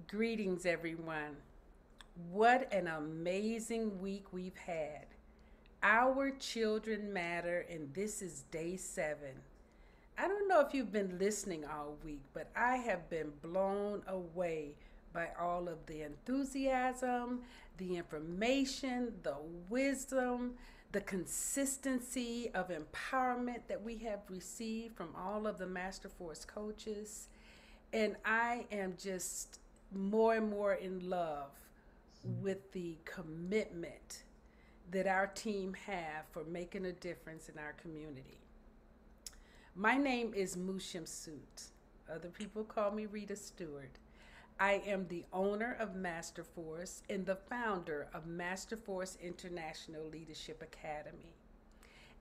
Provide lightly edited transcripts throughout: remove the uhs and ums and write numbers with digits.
Greetings, everyone. What an amazing week we've had. Our children matter, and this is day 7. I don't know if you've been listening all week, but I have been blown away by all of the enthusiasm, the information, the wisdom, the consistency of empowerment that we have received from all of the Master Force coaches. And I am just more and more in love with the commitment that our team have for making a difference in our community. My name is Mushim Soot. Other people call me Rita Stewart. I am the owner of Masterforce and the founder of Masterforce International Leadership Academy.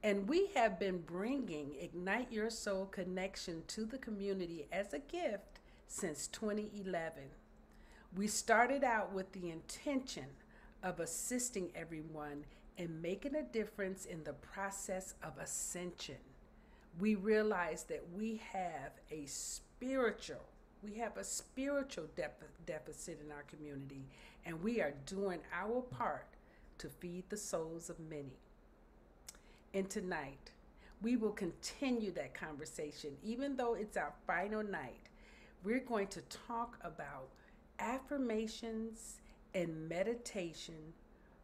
And we have been bringing Ignite Your Soul connection to the community as a gift since 2011. We started out with the intention of assisting everyone and making a difference in the process of ascension. We realized that we have a spiritual deficit in our community, and we are doing our part to feed the souls of many. And tonight, we will continue that conversation. Even though it's our final night, we're going to talk about affirmations and meditation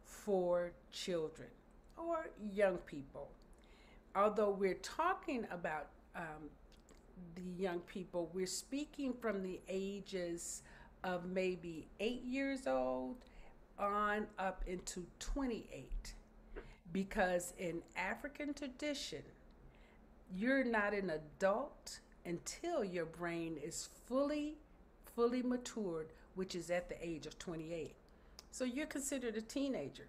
for children or young people. Although we're talking about the young people, we're speaking from the ages of maybe 8 years old on up into 28, because in African tradition, you're not an adult until your brain is fully matured, which is at the age of 28. So you're considered a teenager.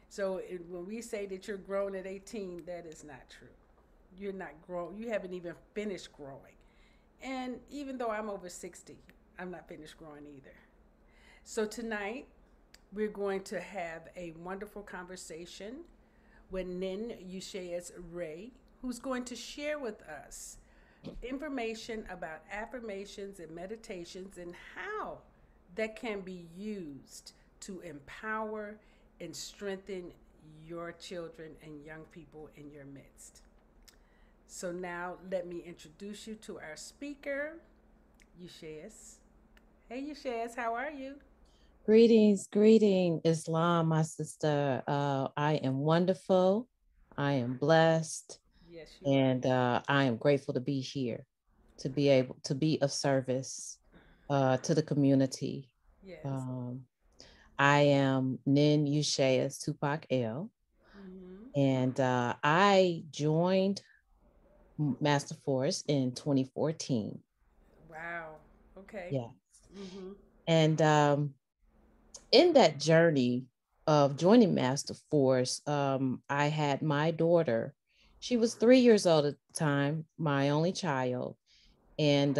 So when we say that you're grown at 18, that is not true. You're not grown. You haven't even finished growing. And even though I'm over 60, I'm not finished growing either. So tonight, we're going to have a wonderful conversation with Nin Yusheas Ray, who's going to share with us information about affirmations and meditations and how that can be used to empower and strengthen your children and young people in your midst. So now let me introduce you to our speaker, Yusheas. Hey Yusheas, how are you? Greetings, Islam, my sister. I am wonderful. I am blessed, Yes, you are. and I am grateful to be here, to be able to be of service to the community. Yes. Um, I am Nin Ushayas Tupac L, Mm-hmm. and I joined Master Force in 2014. Wow. Okay. Yeah, Mm-hmm. and in that journey of joining Master Force, I had my daughter. She was 3 years old at the time, my only child. And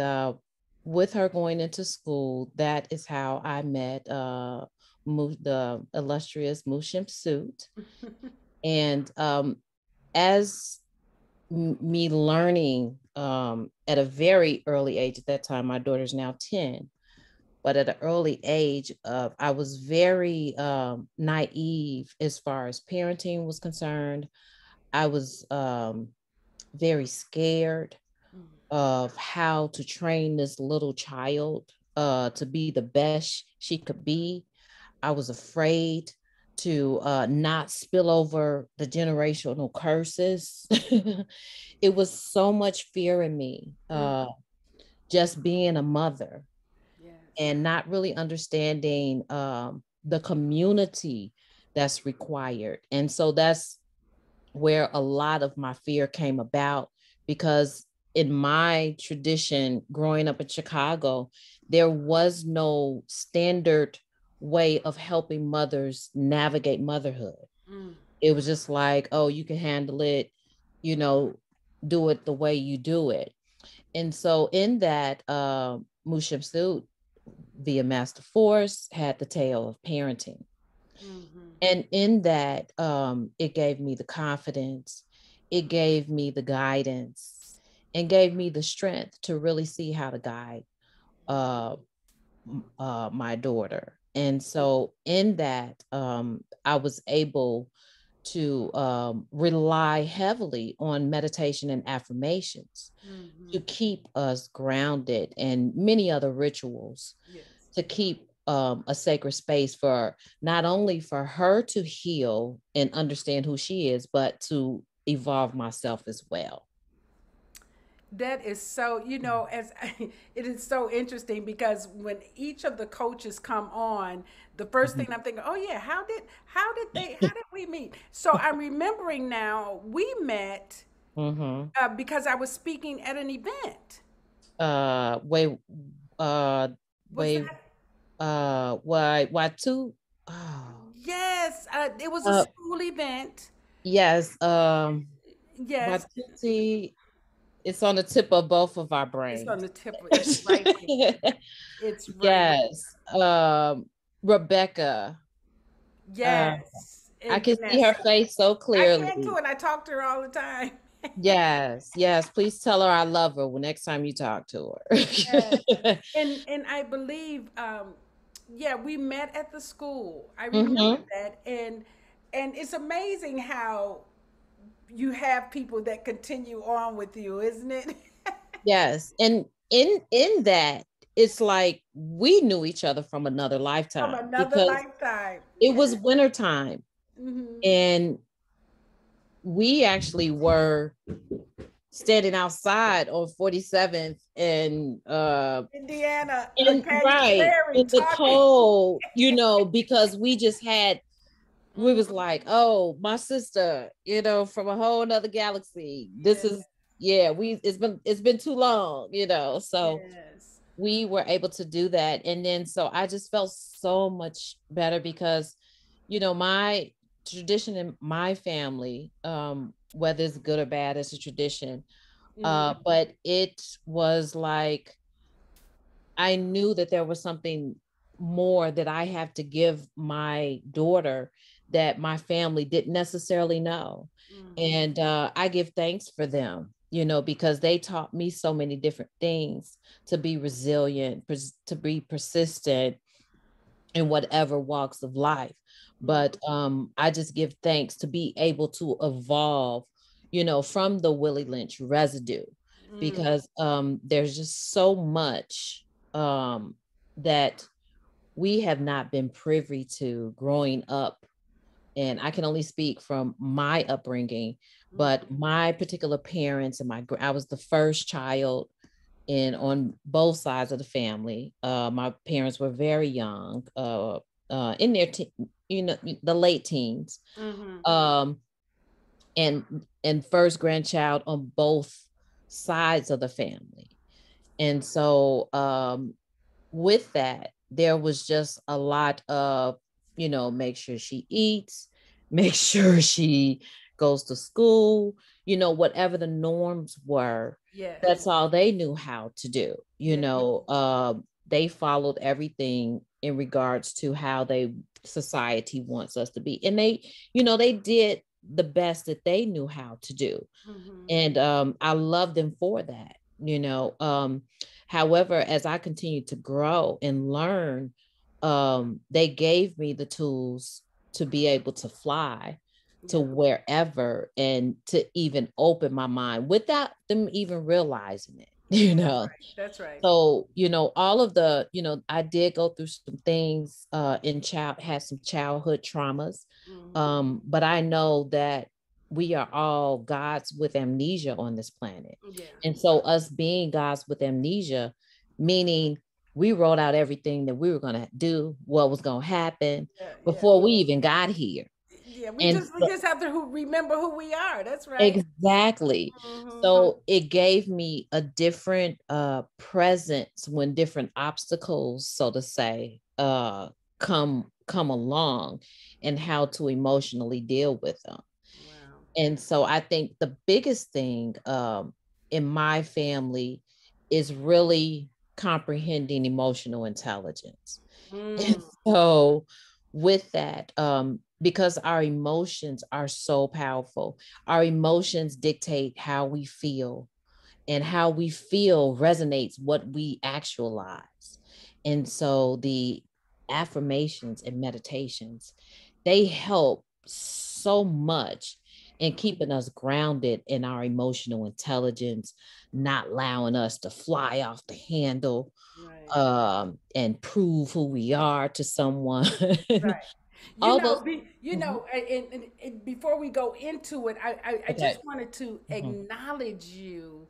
with her going into school, that is how I met the illustrious Mushim Suit. And as me learning at a very early age, at that time, my daughter's now 10, but at an early age of I was very naive as far as parenting was concerned. I was very scared of how to train this little child to be the best she could be. I was afraid to not spill over the generational curses. It was so much fear in me, Mm. just being a mother Yes. and not really understanding the community that's required. And so that's where a lot of my fear came about, because in my tradition, growing up in Chicago, there was no standard way of helping mothers navigate motherhood. Mm. It was just like, oh, you can handle it, you know, do it the way you do it. And so in that, Mushim Suit via Master Force had the tale of parenting. Mm-hmm. And in that, it gave me the confidence, it gave me the guidance, and gave me the strength to really see how to guide uh, my daughter. And so in that, I was able to rely heavily on meditation and affirmations to Mm-hmm. keep us grounded, and many other rituals Yes. to keep a sacred space for not only for her to heal and understand who she is, but to evolve myself as well. That is so, as it is so interesting because when each of the coaches come on, the first thing Mhm. I'm thinking, oh yeah, how did we meet? So I'm remembering now we met Mhm. because I was speaking at an event. Wait, uh, Was wait, that? why two? Oh, Yes, it was a uh, school event. yes, Yes, Watusi, it's on the tip of both of our it's on brains. the tip. It's right there. It's right there. Yes, Rebecca, uh, Yes, I and can see her Vanessa. face so I can too, clearly. and I talk to her all the time. Yes, yes. Please tell her I love her when next time you talk to Yes, her. and I believe, yeah, we met at the school. I remember Hmm. that, and it's amazing how you have people that continue on with you, isn't it? Yes, and in that, it's like we knew each other from another From lifetime another because lifetime. it Yeah. was wintertime, Hmm. and we actually were standing outside on 47th Indiana, and Page's right Prairie, in the talking. cold, because we just had we was Mhm. like, oh, my sister, from a whole nother galaxy. This Yeah. is, yeah, it's been too long, so Yes. we were able to do that. And then so I just felt so much better because, my tradition in my family, whether it's good or bad, it's a tradition. Hmm. But it was like I knew that there was something more that I have to give my daughter that my family didn't necessarily know. Hmm. And I give thanks for them, because they taught me so many different things to be resilient, to be persistent in whatever walks of life. But I just give thanks to be able to evolve, from the Willie Lynch residue, Mm. because there's just so much that we have not been privy to growing up. And I can only speak from my upbringing, but Mm. my particular parents and I was the first child and on both sides of the family. My parents were very young, in their the late teens, Hmm. um, and first grandchild on both sides of the family. And so, with that, there was just a lot of, make sure she eats, make sure she goes to school, whatever the norms were, Yes. that's all they knew how to do. Yes. They followed everything in regards to how society wants us to be. And they did the best that they knew how to do. Hmm. And I love them for that. However, as I continue to grow and learn, they gave me the tools to be able to fly to Yeah. wherever and to even open my mind without them even realizing it. That's right. That's right. So, all of I did go through some things, had some childhood traumas. Hmm. But I know that we are all gods with amnesia on this planet. Yeah. And so us being gods with amnesia, meaning we wrote out everything that we were going to do, what was going to happen Yeah. Yeah. before we even got here. Yeah. We And just we just have to remember who we are. That's right. exactly. Hmm. So it gave me a different presence when different obstacles, so to say, come along, and how to emotionally deal with them. Wow. And so I think the biggest thing in my family is really comprehending emotional intelligence. And Mm. so, with that, because our emotions are so powerful, our emotions dictate how we feel, and how we feel resonates what we actualize. And so the affirmations and meditations, they help so much in keeping us grounded in our emotional intelligence, not allowing us to fly off the handle, Right. and prove who we are to someone. Right. All those. Mhm. Before we go into it, I Okay. just wanted to Mhm. acknowledge you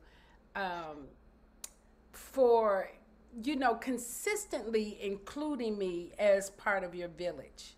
um, for, consistently including me as part of your village.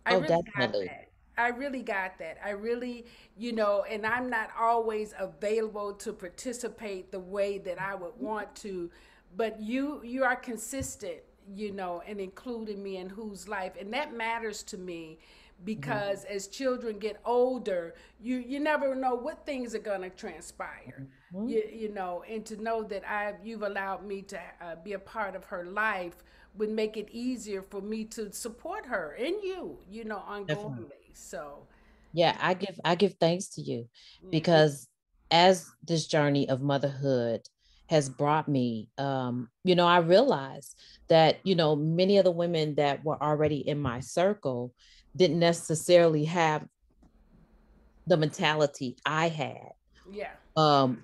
I Oh, really got definitely. that. I really got that. I really, and I'm not always available to participate the way that I would want to, but you are consistent, and including me in whose life, and that matters to me Mhm. because as children get older, you never know what things are going to transpire. Mhm. And to know that you've allowed me to be a part of her life would make it easier for me to support her and Definitely. ongoingly. So, Yeah, I give thanks to you, yeah, because as this journey of motherhood has brought me, I realized that, many of the women that were already in my circle didn't necessarily have the mentality I had, yeah,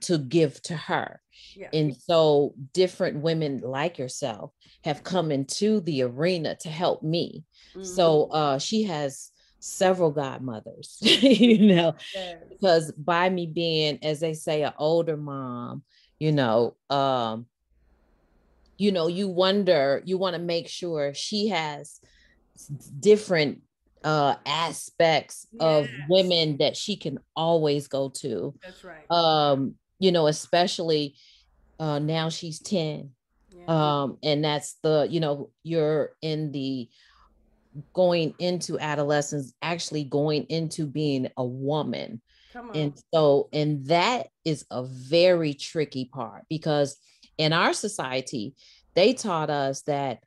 to give to her. yeah. And so different women like yourself have come into the arena to help me. Mm-hmm. So she has several godmothers, you know, Yes. because by me being, as they say, an older mom, you know, um, you wonder, you want to make sure she has different aspects of Yes. women that she can always go to, That's right. especially now she's 10. Yeah. And that's you're in the going into adolescence, actually going into being a woman. Come on. And that is a very tricky part, because in our society, they taught us that,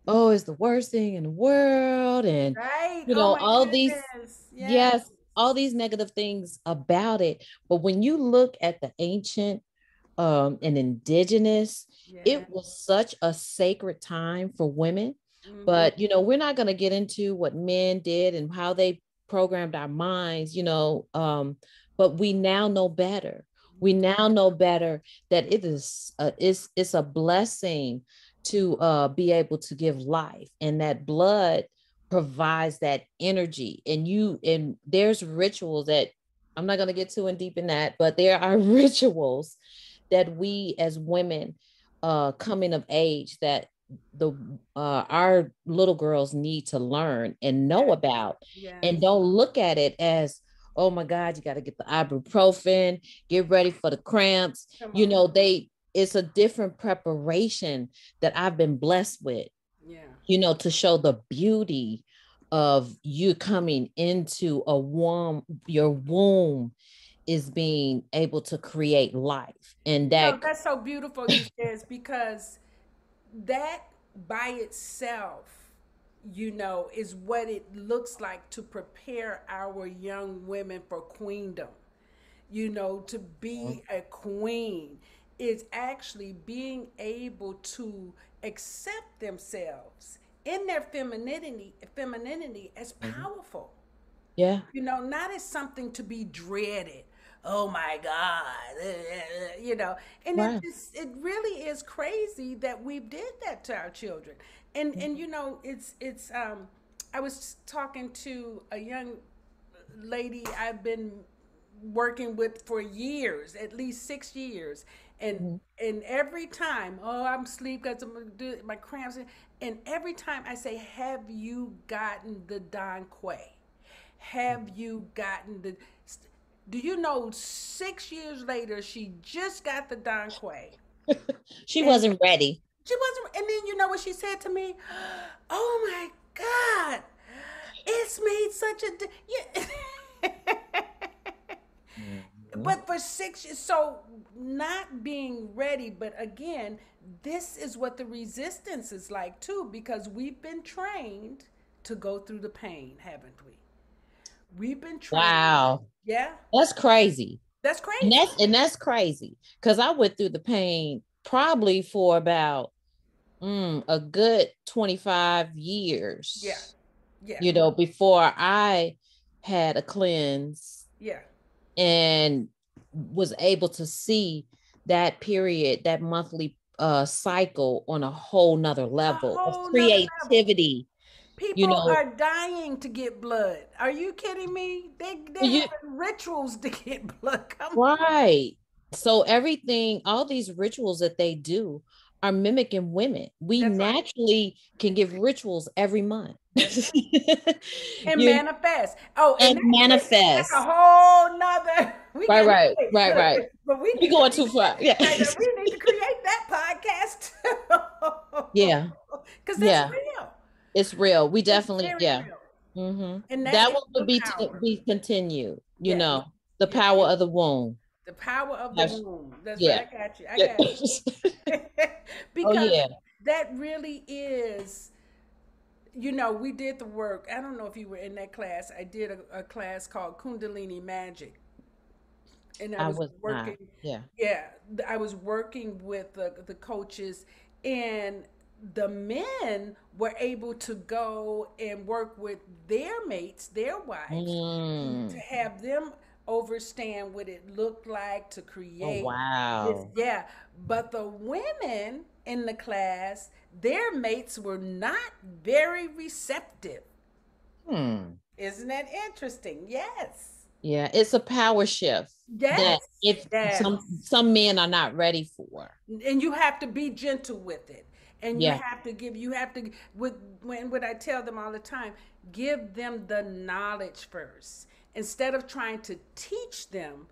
oh, it's the worst thing in the world. And, Right. Oh my all these, goodness. Yes. yes, all these negative things about it. But when you look at the ancient, and indigenous, Yeah. it was such a sacred time for women. Mm-hmm. But, we're not going to get into what men did and how they programmed our minds, but we now know better. We now know better that it's a blessing to be able to give life, and that blood provides that energy. And there's rituals that I'm not going to get too in deep in that, but there are rituals that we as women, coming of age, that the our little girls need to learn and know Yes. about, and Yes. don't look at it as, oh my god, you got to get the ibuprofen, get ready for the cramps. Come on. It's a different preparation that I've been blessed with, Yeah. to show the beauty of you coming into a womb. Your womb is being able to create life, and that. That's so beautiful, you says, because that by itself, is what it looks like to prepare our young women for queendom. To be a queen is actually being able to accept themselves in their femininity as powerful. Yeah. Not as something to be dreaded. Oh my God, and Right. it really is crazy that we did that to our children, and it's. I was talking to a young lady I've been working with for years, at least 6 years, and Mhm. and every time, oh, I'm asleep because I'm gonna do my cramps, and every time I say, have you gotten the Don Quay? Have you gotten the? Do you know? 6 years later, she just got the Don Quay, She and wasn't ready. she wasn't. And then you know what she said to me? Oh my God, it's made such a. Yeah. Mhm. But for 6 years, so not being ready, but again, this is what the resistance is like too, because we've been trained to go through the pain, haven't we? We've been trained. Wow. Yeah, That's crazy. that's And crazy. that's crazy, because I went through the pain probably for about A good 25 Yeah, years, yeah, you know, before I had a cleanse yeah. and was able to see that period, that monthly cycle on a whole nother A level of whole nother level. creativity, you People know. are dying to get blood. Are you kidding me? They're You having rituals to get blood. Come on. right. So everything, all these rituals that they do are mimicking women. We That's right. naturally can give rituals every month. That's right. And You manifest. Oh, and and that's a manifest. whole nother. We Right, got right, right, look, right. but we We need to going too far. Yeah. we need to create that podcast Yeah. because that's Yeah. real. It's real. We It's definitely, very yeah. real, Hmm. and that That is one the would be power. be continued, you Yes, know, the yes, power of the womb. the power of the That's- womb. That's Yeah. right. I got you. I Yeah. got you. Oh Because yeah. that really is. We did the work. I don't know if you were in that class. I did a class called Kundalini Magic, and I I was was not. working. Yeah. Yeah, I was working with the coaches, and the men were able to go and work with their mates, their wives, to Mm. have them understand what it looked like to Oh create this. wow. Yeah, but the women in the class, their mates were not very receptive. Hmm. Isn't that interesting? Yes. Yeah, it's a power shift that Yes. if Yes. some men are not ready for. And you have to be gentle with it, and Yeah. you have to with when what I tell them all the time, give them the knowledge first instead of trying to teach them.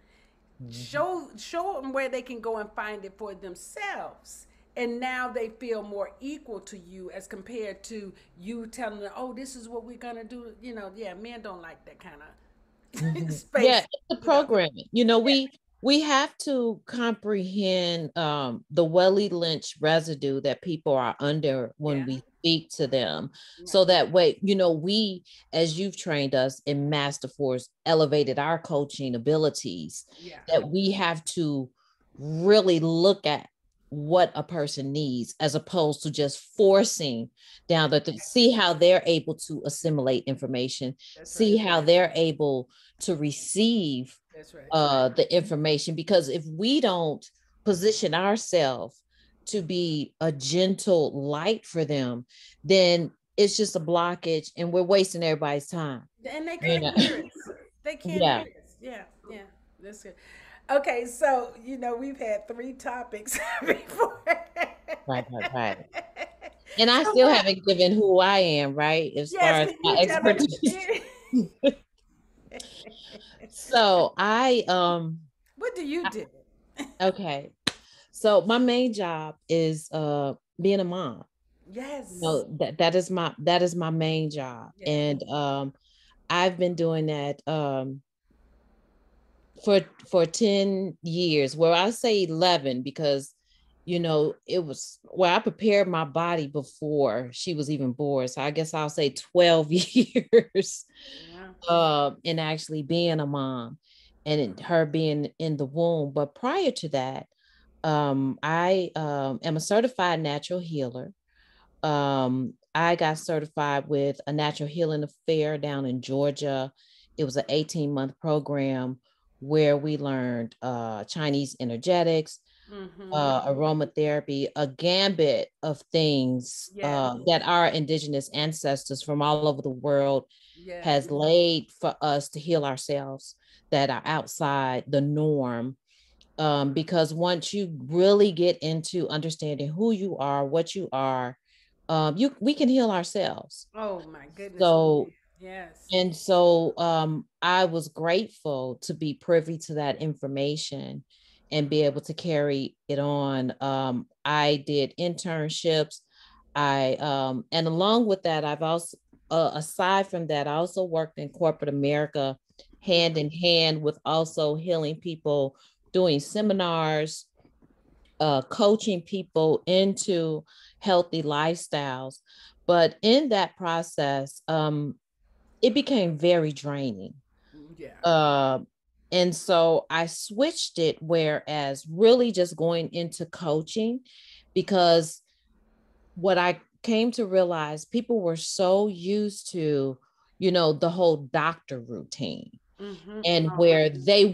Mhm. Show them where they can go and find it for themselves, and now they feel more equal to you as compared to you telling them, oh, this is what we're gonna do. Yeah, men don't like that kind of Yeah, space. it's the programming. You know, we have to comprehend the Welly Lynch residue that people are under when Yeah, we speak to them. yeah, So that way, you know, we, as you've trained us in Master Force, elevated our coaching abilities, yeah. that we have to really look at what a person needs as opposed to just forcing down the see how they're able to assimilate information, That's right. see how they're able to receive That's right. the information, because if we don't position ourselves to be a gentle light for them, then it's just a blockage and we're wasting everybody's time, And they you can't know. hear us. They can't Yeah, hear us. Yeah, yeah. That's good. Okay, so we've had three topics before. right. And I So still what? haven't given who I am, right, as far Yes, as can my you tell us? expertise. So What do you do? okay, so my main job is being a mom. Yes. No, that is my main job. Yeah. And I've been doing that for 10 years. Well, I say 11 because it was I prepared my body before she was even born. So I guess I'll say 12 years Yeah. in actually being a mom and her being in the womb. But prior to that, I am a certified natural healer. I got certified with a natural healing affair down in Georgia. It was an 18-month program where we learned Chinese energetics, Mm-hmm. aromatherapy, a gambit of things Yes. that our indigenous ancestors from all over the world Yes. has laid for us to heal ourselves that are outside the norm. Because once you really get into understanding who you are, what you are, we can heal ourselves. Oh my goodness, we can. So Yes. I was grateful to be privy to that information and be able to carry it on. I did internships. And along with that, I've also, aside from that, I also worked in corporate America hand in hand with also healing people, doing seminars, coaching people into healthy lifestyles. But in that process, it became very draining. Yeah. Uh, and so I switched it, whereas really just going into coaching, because what I came to realize, people were so used to, the whole doctor routine, Mm-hmm. and Oh my. where they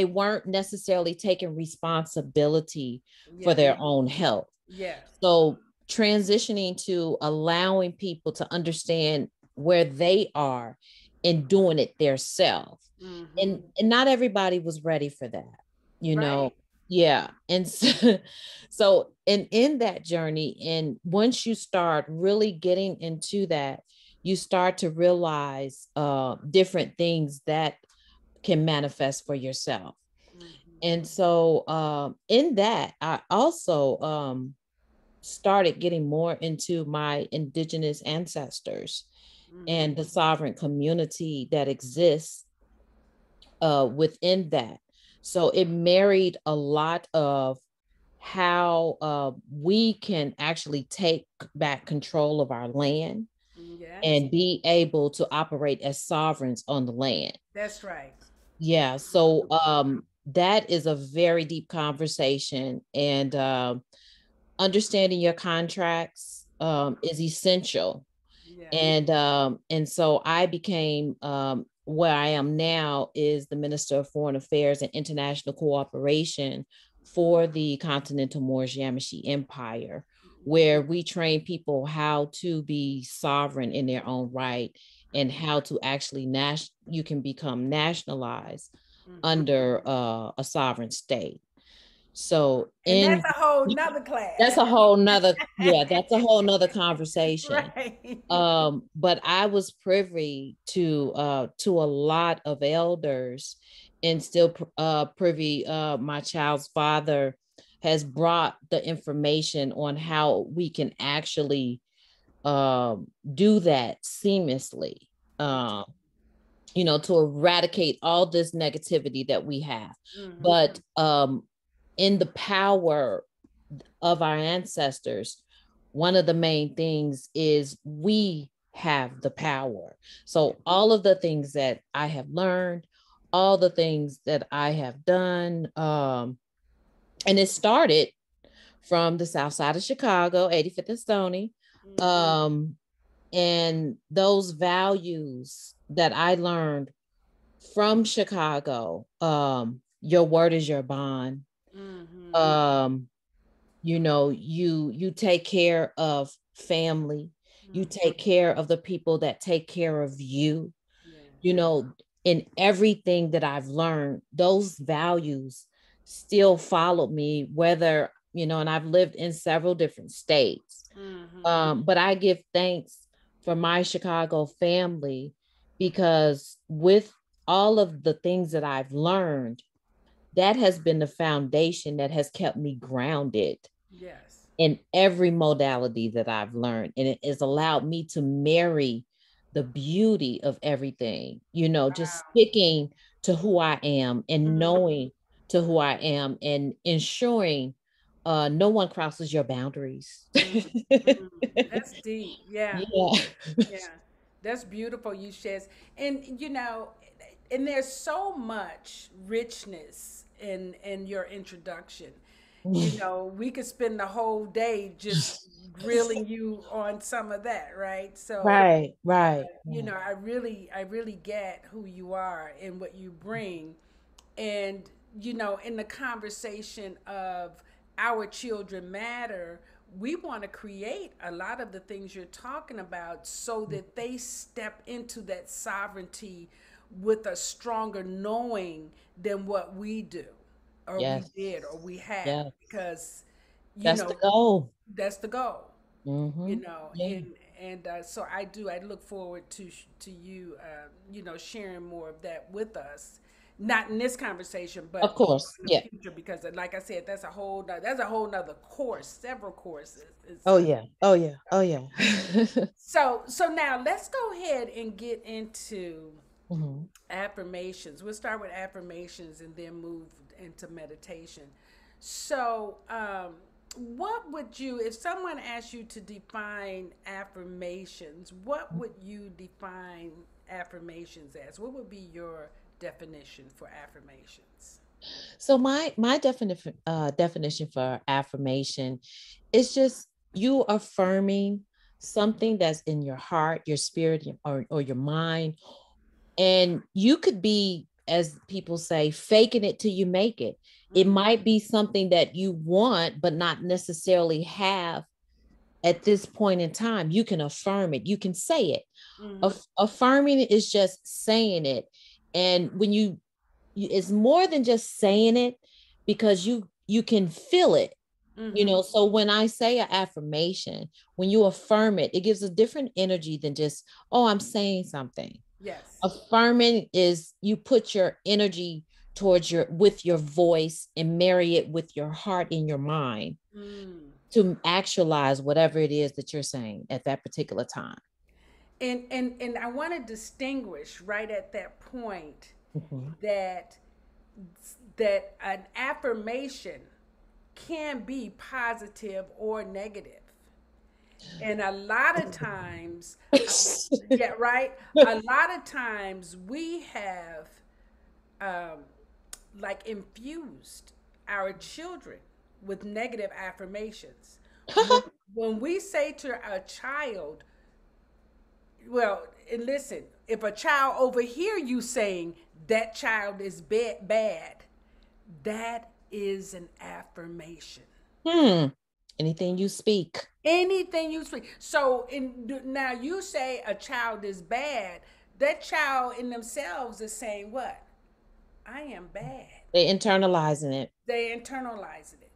weren't necessarily taking responsibility for Yes. their own health. Yes. So transitioning to allowing people to understand where they are and doing it themselves. Mm-hmm. And not everybody was ready for that, you know. Right. Yeah. And so, so in that journey, and once you start really getting into that, you start to realize different things that can manifest for yourself. Mm-hmm. And so in that, I also started getting more into my indigenous ancestors Mm-hmm. and the sovereign community that exists within that. So it married a lot of how we can actually take back control of our land Yes. and be able to operate as sovereigns on the land. That's right. Yeah, so that is a very deep conversation, and understanding your contracts is essential. Yes. And so I became where I am now is the Minister of Foreign Affairs and International Cooperation for the Continental Moorish Yamasee Empire, where we train people how to be sovereign in their own right, and how to actually you can become nationalized Mm-hmm. under a sovereign state. So And that's in a whole nother class. that's a whole nother, yeah, that's a whole nother conversation. Right. But I was privy to a lot of elders, and still privy. My child's father has brought the information on how we can actually do that seamlessly. Um, to eradicate all this negativity that we have. Mm-hmm. But in the power of our ancestors, one of the main things is we have the power. Yeah. So all of the things that I have learned, all the things that I have done, and it started from the south side of Chicago, 85th and Stony. Mm-hmm. Um, and those values that I learned from Chicago, your word is your bond. Mm-hmm. Um, you take care of family, you Mm-hmm. take care of the people that take care of you, Yes. you know in everything that I've learned, those values still followed me, whether and I've lived in several different states. Mm-hmm. But I give thanks for my Chicago family, because with all of the things that I've learned, that has been the foundation that has kept me grounded Yes. in every modality that I've learned. And it has allowed me to marry the beauty of everything, just Wow. sticking to who I am and Mm-hmm. knowing to who I am and ensuring no one crosses your boundaries. Mm-hmm. That's deep. Yeah. Yeah. Yeah, that's beautiful, you shares. And and there's so much richness in your introduction. We could spend the whole day just grilling you on some of that, right? So, Right, right, I really get who you are and what you bring. And in the conversation of our children matter, we want to create a lot of the things you're talking about so that they step into that sovereignty with a stronger knowing than what we do or we yes, did or we have, yes, because you that's the know goal. that's the goal. Mm-hmm. Yeah. And so I look forward to you sharing more of that with us, not in this conversation, Of but course. in the Yeah. future, because like I said, that's a whole nother course, several courses. Oh yeah. Oh yeah. Oh yeah. So now let's go ahead and get into Hmm. affirmations. We'll start with affirmations and then move into meditation. So, what would you, if someone asked you to define affirmations, what would you define affirmations as? What would be your definition for affirmations? So my definition for affirmation is just you affirming something that's in your heart, your spirit, or your mind. And you could be, as people say, faking it till you make it. It Mm-hmm. might be something that you want, but not necessarily have at this point in time. You can affirm it, you can say it. Mm-hmm. Affirming it is just saying it. And when it's more than just saying it, because you can feel it. Mm-hmm. So when I say an affirmation, when you affirm it, it gives a different energy than just, oh, I'm saying something. Yes. Affirming is you put your energy towards with your voice and marry it with your heart and your mind Mm. to actualize whatever it is that you're saying at that particular time. And I want to distinguish right at that point Mhm. that that an affirmation can be positive or negative. And a lot of times, yeah, right. A lot of times we have um, like infused our children with negative affirmations. When we say to a child, well, and listen, if a child overhear you saying that child is bad, that is an affirmation. Hmm. Anything you speak. Anything you speak. So now you say a child is bad. That child in themselves is saying what? I am bad. They internalizing it. They internalizing it.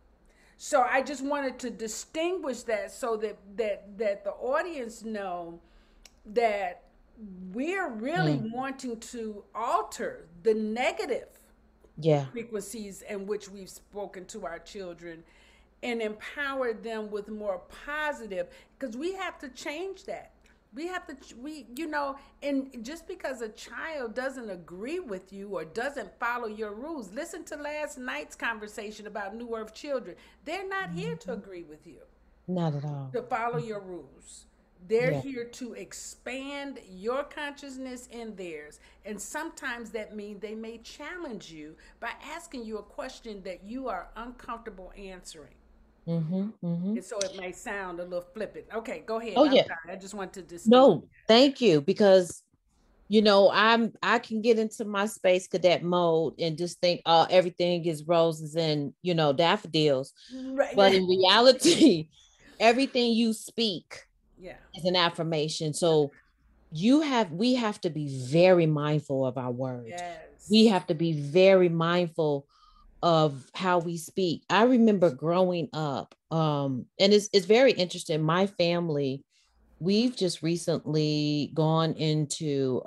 So I just wanted to distinguish that so that the audience know that we're really Mm. wanting to alter the negative Yeah. frequencies in which we've spoken to our children and empower them with more positive, because we have to change that. We have to and just because a child doesn't agree with you or doesn't follow your rules, listen to last night's conversation about New Earth children. They're not here to Mhm. agree with you, Not at all. to follow your rules. They're Yeah. here to expand your consciousness and theirs. And sometimes that means they may challenge you by asking you a question that you are uncomfortable answering. Mm-hmm. Mm-hmm. And so it may sound a little flippant. Okay, go ahead. Oh I'm yeah. sorry. I just want to distinguish. No, thank you. Because I can get into my space cadet mode and just think, oh, everything is roses and daffodils. But Right. in reality, everything you speak Yeah. is an affirmation. So we have to be very mindful of our words. We Yes. have to be very mindful of how we speak. I remember growing up, and it's very interesting. My family, we've just recently gone into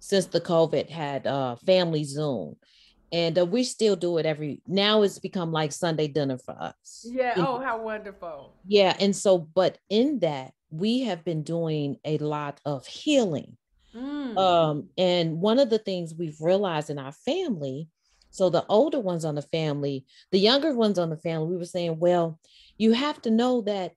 since the COVID had family Zoom, and we still do it every now. It's become like Sunday dinner for us. Yeah. Oh, how wonderful. Yeah, and so, but in that, we have been doing a lot of healing. Mm. And one of the things we've realized in our family, so the older ones on the family, the younger ones on the family, we were saying, well, you have to know that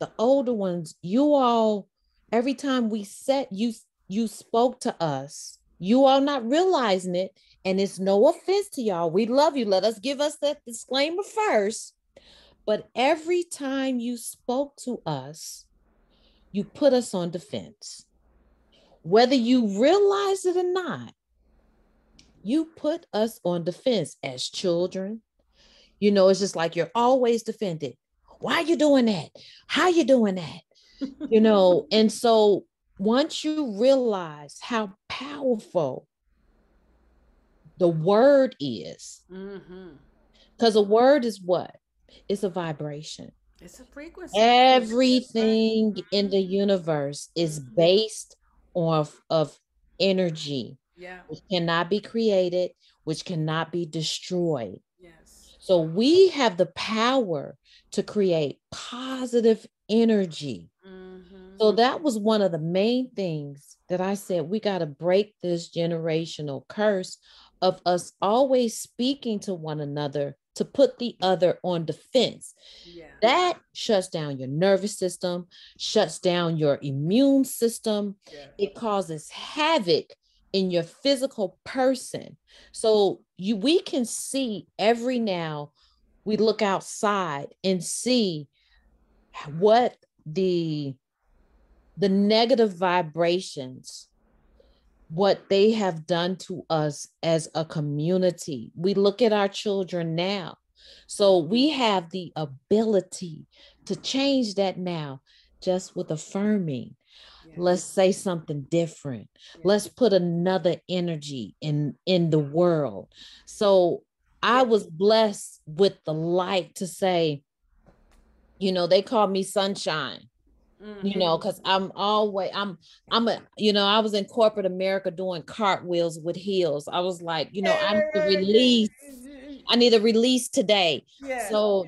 the older ones, you all, every time we said you spoke to us, you all not realizing it, and it's no offense to y'all. We love you. Let us give us that disclaimer first. But every time you spoke to us, you put us on defense. Whether you realize it or not, you put us on defense as children. It's just like you're always defended. Why are you doing that? How you doing that? And so once you realize how powerful the word is, Mm-hmm. because a word is what? It's a vibration. It's a frequency. That's right. Everything in the universe is Mm-hmm. based off of energy, Yeah. which cannot be created, which cannot be destroyed. Yes. So we have the power to create positive energy. Mm-hmm. So that was one of the main things that I said we got to break this generational curse of us always speaking to one another to put the other on defense. Yeah. That shuts down your nervous system, shuts down your immune system. Yeah. It causes havoc in your physical person. So we can see every now we look outside and see what the the negative vibrations, what they have done to us as a community. We look at our children now. So we have the ability to change that now just with affirming. Let's Yes. say something different. Let's Yes. put another energy in the world. So I Yes. was blessed with the light to say, they call me sunshine, Mm-hmm. because I'm a, I was in corporate America doing cartwheels with heels. I was like, I need a release today. Yes. So,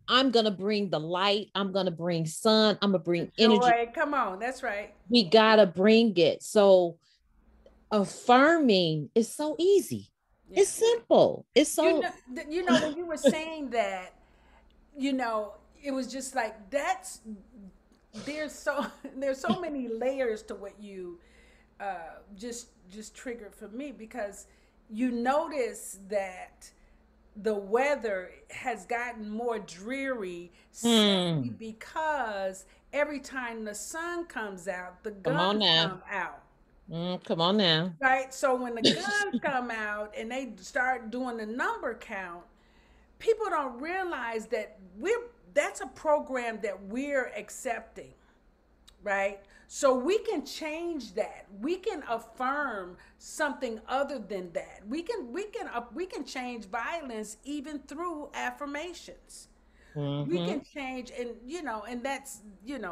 I'm gonna bring the light, I'm gonna bring sun, I'm gonna The bring energy. joy. Come on. That's right. We gotta bring it. So affirming is so easy. Yeah. It's simple. It's You so know, when you were saying that, you know, it was just like there's so there's so many layers to what you just triggered for me, because you notice that the weather has gotten more dreary simply hmm, because every time the sun comes out, the come on guns now. come out. Come on now. Right? So when the guns come out and they start doing the number count, people don't realize that that's a program that we're accepting, right? So we can change that. We can affirm something other than that. We can change violence even through affirmations. We Hmm. can change, and and that's, and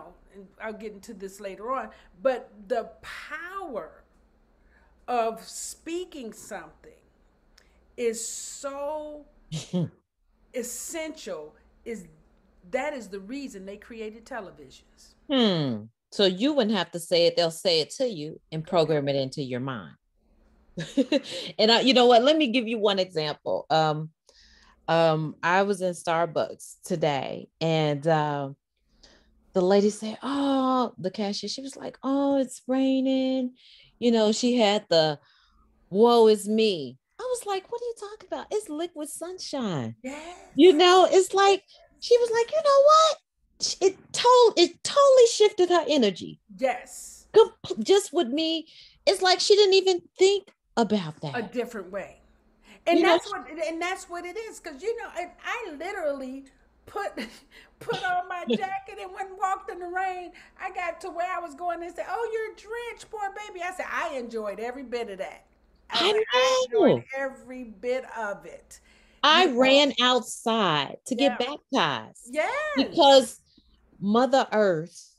I'll get into this later on, but the power of speaking something is so essential. Is that is the reason they created televisions. So you wouldn't have to say it, they'll say it to you and Okay. program it into your mind. And you know what? Let me give you one example. I was in Starbucks today, and the lady said, "Oh, the cashier." She was like, "Oh, it's raining." She had the "woe is me." I was like, "What are you talking about? It's liquid sunshine." Yes. It's like she was like, "You know what?" It totally shifted her energy. Yes. Just with me, it's like she didn't even think about A that. different way. You and know, that's what and that's what it is, because I literally put put on my jacket and went and walked in the rain. I got to where I was going and said, "Oh, you're drenched, poor baby." I said, "I enjoyed every bit of that." I was I like, "I enjoyed know. every bit of it." I you know ran outside to get yeah. baptized Yes. because Mother Earth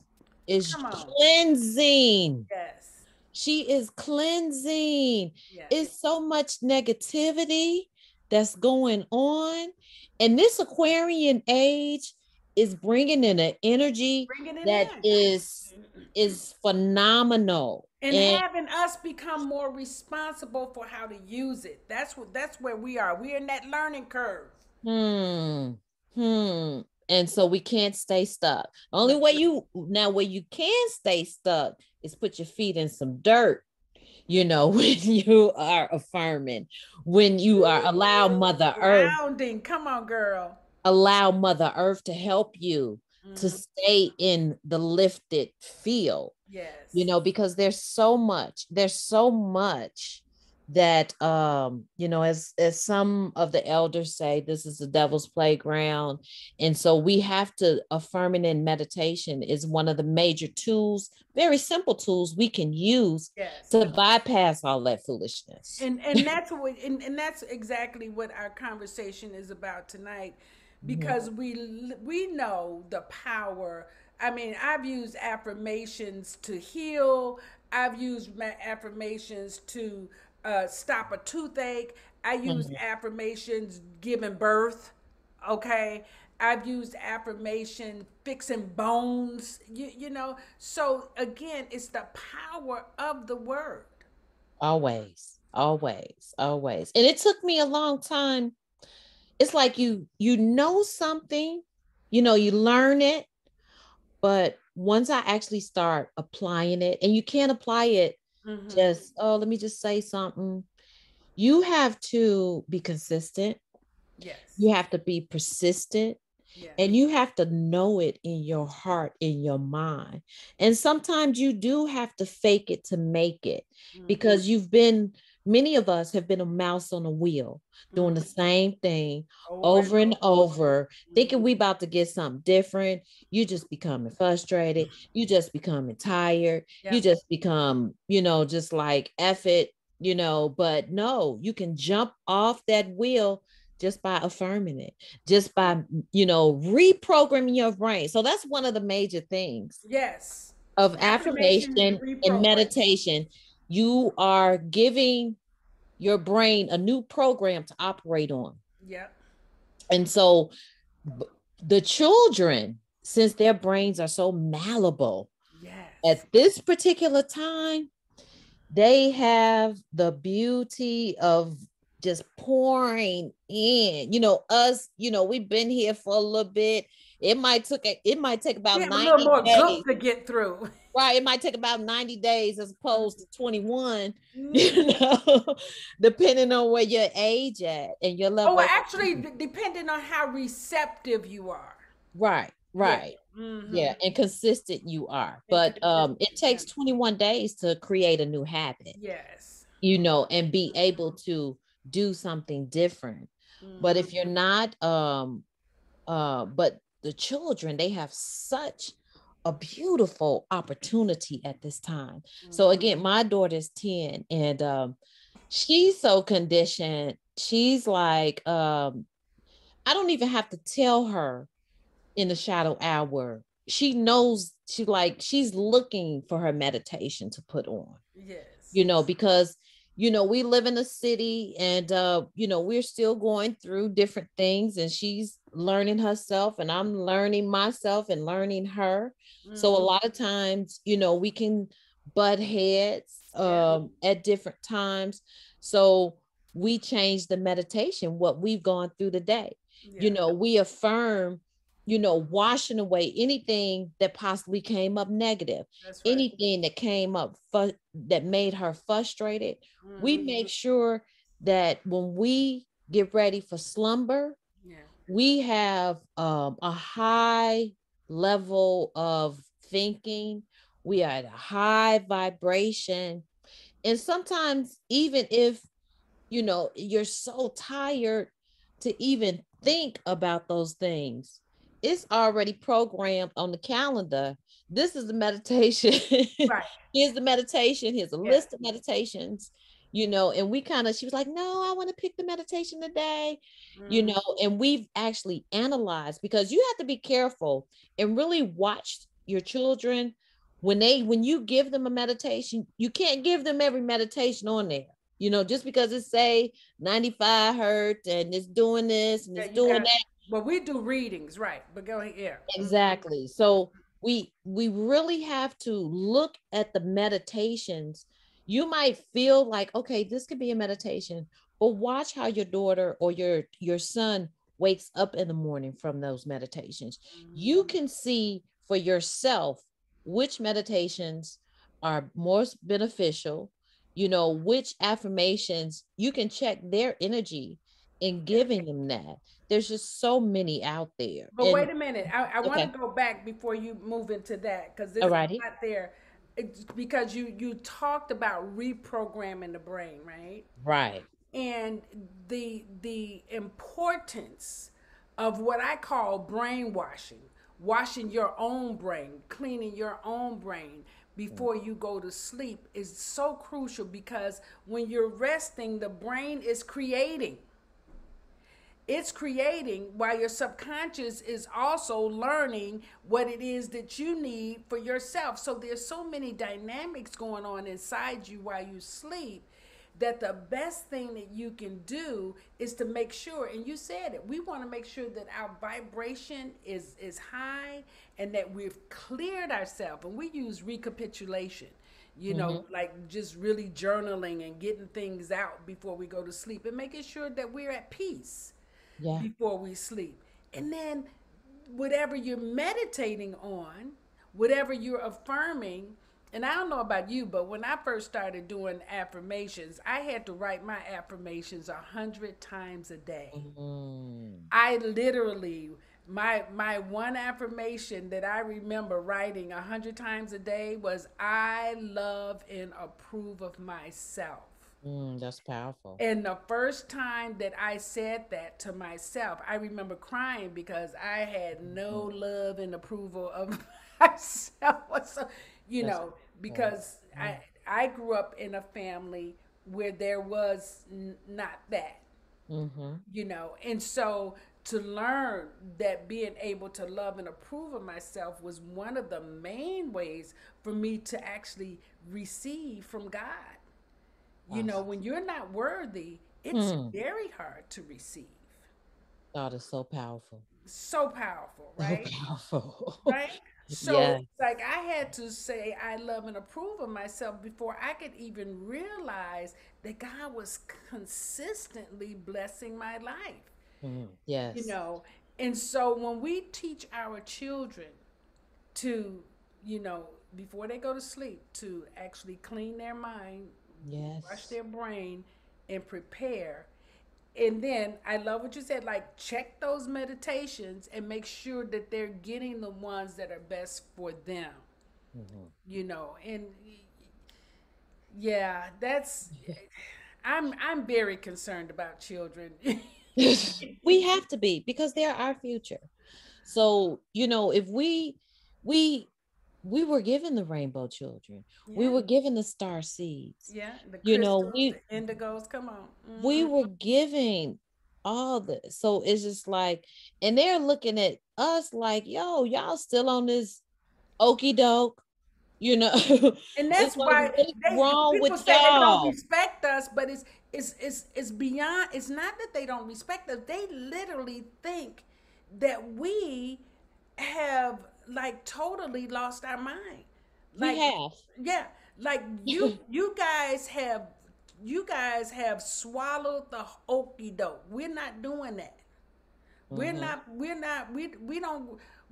is Come on. cleansing. Yes. She is cleansing. Yes. It's so much negativity that's going on. And this Aquarian age is bringing in an energy Bringing it that in. is phenomenal. And And having us become more responsible for how to use it. That's where we are. We're in that learning curve. hmm, and so we can't stay stuck. No. Only way you now where you can stay stuck is put your feet in some dirt, when you are affirming, when you are Grounding. Come on, girl. allow Mother Earth to help you to Hmm. stay in the lifted field, Yes. because there's so much that as some of the elders say, this is the devil's playground. And so we have to affirming in meditation is one of the major tools, very simple tools we can use Yes. to bypass all that foolishness. And that's exactly what our conversation is about tonight, because Mhm. we know the power. I mean, I've used affirmations to heal. I've used affirmations to stop a toothache. I used Mhm. affirmations giving birth. Okay. I've used affirmation fixing bones. So again, it's the power of the word. Always, always, always. And it took me a long time. It's like you know something, you learn it, but once I actually start applying it, and you can't apply it Mm-hmm. just, oh, let me just say something. You have to be consistent. Yes. You have to be persistent. And Yes. you have to know it in your heart, in your mind. And sometimes you do have to fake it to make it, Mm-hmm. because many of us have been a mouse on a wheel doing the Mm-hmm. same thing Over and over and over. over, thinking Mm-hmm. we about to get something different. You just becoming frustrated. You just becoming tired. You Yep. just become, just like F it, but no, you can jump off that wheel just by affirming it, just by, reprogramming your brain. So that's one of the major things Yes. of Affirmation and affirmation and reprogram. meditation. You are giving your brain a new program to operate on. Yep. And so the children, since their brains are so malleable Yes. at this particular time, they have the beauty of just pouring in. Us, we've been here for a little bit. It might take We about have a little 90 more days. gook to get through. Right. It might take about 90 days as opposed to 21, Mm. you know, depending on where your age at and your Oh, level well, of actually, depending on how receptive you are. right, Yeah. right. Mm-hmm. Yeah, and consistent you are. And But consistent. it Yeah. takes 21 days to create a new habit, Yes. and be able to do something different. But Mm-hmm. if you're not, but the children, they have such a beautiful opportunity at this time. So Mm-hmm. again, my daughter's 10, and she's so conditioned. She's like, I don't even have to tell her in the shadow hour. She knows, she's looking for her meditation to put on, Yes. because we live in a city, and we're still going through different things, and she's learning herself and I'm learning myself and learning her. So a Mm-hmm. lot of times, we can butt heads Yeah. at different times. So we change the meditation, what we've gone through today. Yeah. We affirm, washing away anything that possibly came up negative, That's right. anything that came up that made her frustrated. We Mm-hmm. make sure that when we get ready for slumber, Yeah. we have a high level of thinking. We are at a high vibration. And sometimes, even if you're so tired to even think about those things, it's already programmed on the calendar. This is the meditation. Right. Here's the meditation. Here's a Yeah. list of meditations, and she was like, no, I want to pick the meditation today, Mm-hmm. and we've actually analyzed, because you have to be careful and really watch your children. When you give them a meditation, you can't give them every meditation on there, just because it say 95 hertz and it's doing this and Yeah. it's You doing got. that. Well, we do readings, right? But go ahead. Yeah. Mm-hmm. Exactly. So we really have to look at the meditations. You might feel like, okay, this could be a meditation, but watch how your daughter or your son wakes up in the morning from those meditations. You Mm-hmm. can see for yourself which meditations are most beneficial, which affirmations you can check their energy in Yeah. giving them that. There's just so many out there. But And wait a minute. I want okay. to go back before you move into that because there's a Alrighty. lot there. It's because you talked about reprogramming the brain, right? Right. And the importance of what I call brainwashing, washing your own brain, cleaning your own brain before you go to sleep is so crucial because when you're resting, the brain is creating. It's creating while your subconscious is also learning what it is that you need for yourself. So there's so many dynamics going on inside you while you sleep that the best thing that you can do is to make sure, and you said it, we want to make sure that our vibration is high and that we've cleared ourselves, and we use recapitulation, Mm-hmm. like just really journaling and getting things out before we go to sleep and making sure that we're at peace Yeah. before we sleep. And then whatever you're meditating on, whatever you're affirming, and I don't know about you, but when I first started doing affirmations, I had to write my affirmations 100 times a day. Mm-hmm. I literally My one affirmation that I remember writing 100 times a day was, I love and approve of myself. That's powerful. And the first time that I said that to myself, I remember crying because I had no Mhm. love and approval of myself. So, That's powerful. because I grew up in a family where there was not that, Mm-hmm. and so to learn that being able to love and approve of myself was one of the main ways for me to actually receive from God. Wow. When you're not worthy, it's Hmm. very hard to receive. God is so powerful. So powerful, So right? powerful. Right? So Yeah. it's like I had to say I love and approve of myself before I could even realize that God was consistently blessing my life. you Yes. know and so when we teach our children to, before they go to sleep, to actually clean their mind, wash Yes. their brain, and prepare. And then I love what you said, like check those meditations and make sure that they're getting the ones that are best for them. Mhm. And yeah, I'm very concerned about children. We have to be because they're our future. So, if we we were given the rainbow children. We Yeah. were given the star seeds. Yeah, the You know, crystals, the we indigos, come on. we Hmm. were giving all this. So it's just like, and they're looking at us like, yo, y'all still on this okey doke, you know. And It's that's like, why what is wrong people with say they don't y'all? respect us, but it's beyond. It's not that they don't respect us. They literally think that we have like totally lost our mind. We Like, have. yeah, like you guys have swallowed the okey doke. We're not doing that. Hmm.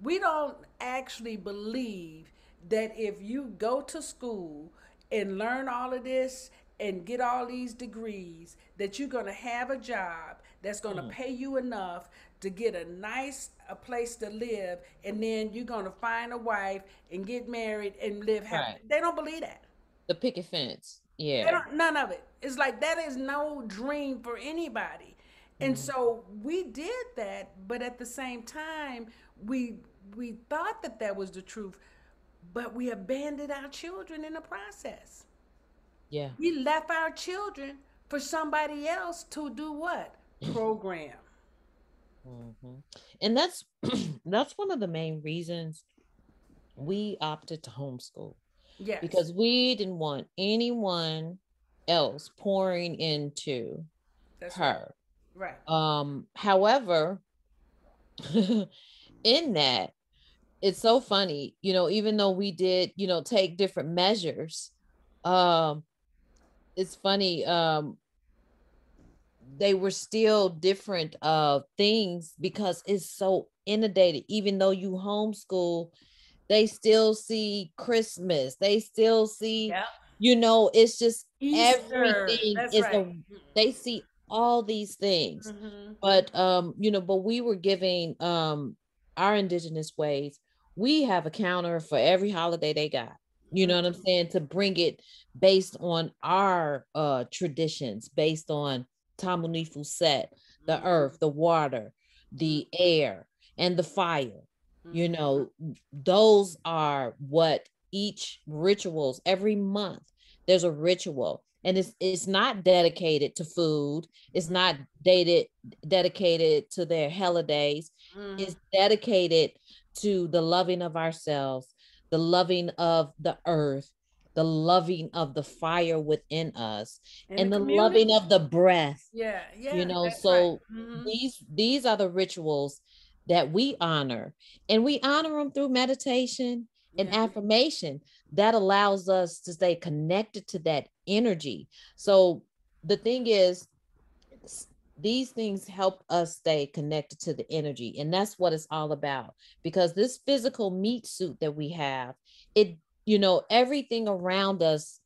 We don't actually believe that if you go to school and learn all of this and get all these degrees, that you're going to have a job that's going to pay you enough to get a place to live, and then you're going to find a wife and get married and live happy. Right. They don't believe that. The picket fence. They Yeah. don't, none of it. It's like that is no dream for anybody. And Mhm. so we did that, but at the same time, we we thought that that was the truth, but we abandoned our children in the process. Yeah. We left our children for somebody else to do what? Program. Hmm. And that's that's one of the main reasons we opted to homeschool, Yes, because we didn't want anyone else pouring into that's right. her. Right. However, in that, it's so funny, even though we did, take different measures, um, it's funny, they were still different things because it's so inundated. Even though you homeschool, they still see Christmas. They still see, Yep. it's just Easter. everything That's is right. they see all these things. Mm-hmm. But but we were giving our indigenous ways. We have a counter for every holiday they got. You know what I'm Mm-hmm. saying? To bring it based on our traditions, based on Tamunifu set, the Mm-hmm. earth, the water, the air, and the fire. You Mm-hmm. know, those are what each rituals every month. There's a ritual, and it's not dedicated to food. It's not dated dedicated to their holidays. Mm-hmm. It's dedicated to the loving of ourselves, the loving of the earth, the loving of the fire within us, In the and the loving community. of the breath. Yeah, yeah, that's right. So Hmm. these are the rituals that we honor, and we honor them through meditation and Yeah. affirmation that allows us to stay connected to that energy. So the thing is, these things help us stay connected to the energy, and that's what it's all about. Because this physical meat suit that we have, it everything around us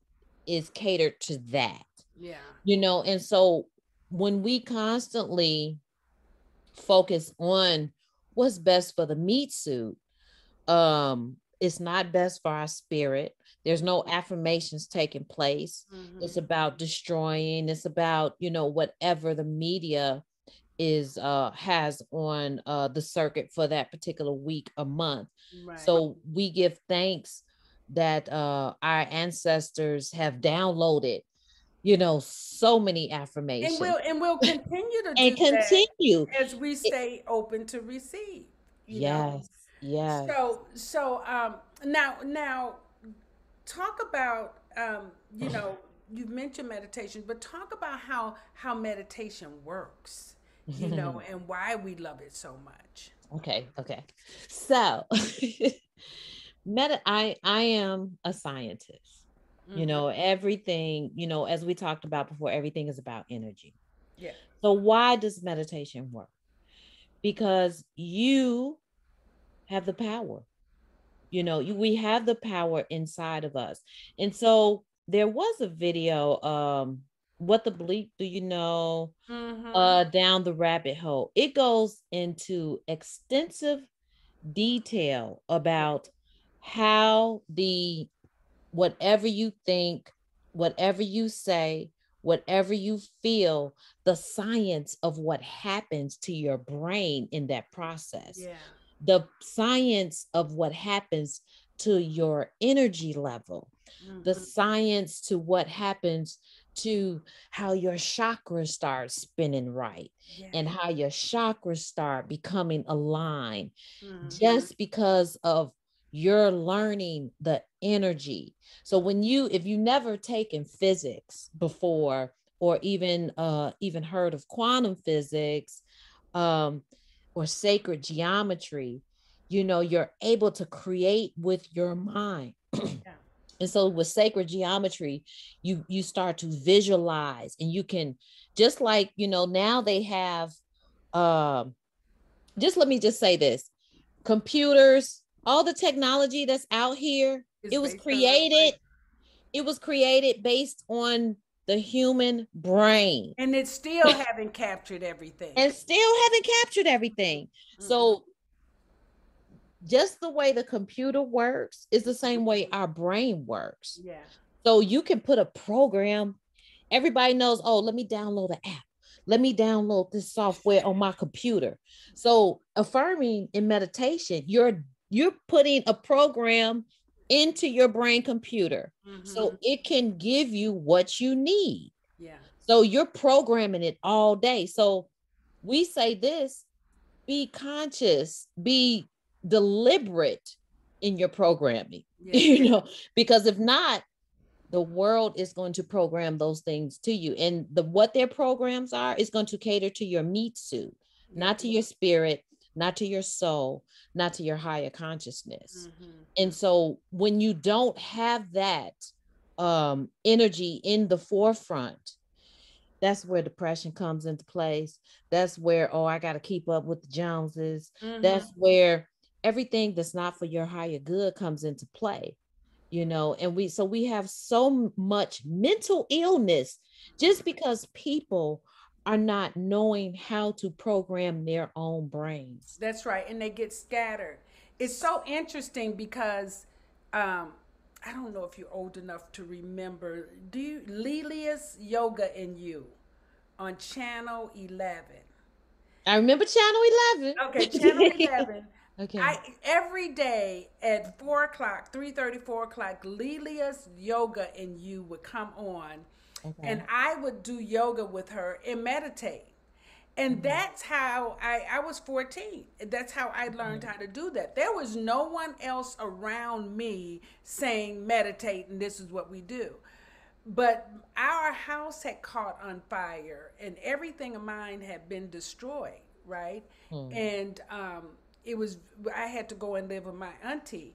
is catered to that. Yeah. And so when we constantly focus on what's best for the meat suit. It's not best for our spirit. There's no affirmations taking place. It's Mm-hmm. about destroying. It's about, whatever the media is has on the circuit for that particular week or month. Right. So we give thanks that our ancestors have downloaded, so many affirmations And we'll continue to and do that continue. as we It, stay open to receive, you know. yes, yes. So now talk about you've mentioned meditation, but talk about how meditation works, and why we love it so much. Okay, okay. So, I am a scientist. Mm-hmm. Everything, as we talked about before, everything is about energy. Yeah. So why does meditation work? Because you have the power. We have the power inside of us. And so there was a video, what the bleep do you know? Mm-hmm. Down the rabbit hole. It goes into extensive detail Yeah. about how the whatever you think, whatever you say, whatever you feel, the science of what happens to your brain in that process, Yeah. the science of what happens to your energy level, the Mm-hmm. science to what happens to how your chakras start spinning right Yeah. and how your chakras start becoming aligned Mm-hmm. just because of you're learning the energy. So if you never taken physics before or even heard of quantum physics, um or sacred geometry, you're able to create with your mind. Yeah. And so with sacred geometry, you start to visualize, and you can, just like, now they have, um just let me just say this, computers, all the technology that's out here, It's it was based on our brain. created, based on the human brain, And it still haven't captured everything. and still haven't captured everything. Mm-mm. So just the way the computer works is the same way our brain works. Yeah. So you can put a program, everybody knows, oh, let me download an app. Let me download this software on my computer. So affirming in meditation, you're putting a program into your brain computer Mm-hmm. so it can give you what you need. Yeah. So you're programming it all day. So we say this, be conscious, be deliberate in your programming, Yeah. because if not, the world is going to program those things to you. And what their programs are is going to cater to your meat suit, Yeah. not to your spirit, not to your soul, not to your higher consciousness. Mm-hmm. And so when you don't have that energy in the forefront, that's where depression comes into place. That's where, oh, I got to keep up with the Joneses. Mm-hmm. That's where everything that's not for your higher good comes into play. And we have so much mental illness just because people are not knowing how to program their own brains. That's right. And they get scattered. It's so interesting because um, I don't know if you're old enough to remember. Do you Lelia's Yoga in You on Channel 11? I remember Channel Okay, Channel 11. 11. Okay. I every day at 4 o'clock, 3:30, 4 o'clock, Lelia's Yoga in You would come on, and Okay. I would do yoga with her and meditate. And Mhm. that's how I was 14. That's how I learned Okay. how to do that. There was no one else around me saying meditate and this is what we do. But our house had caught on fire and everything of mine had been destroyed, right? Hmm. And it was, I had to go and live with my auntie.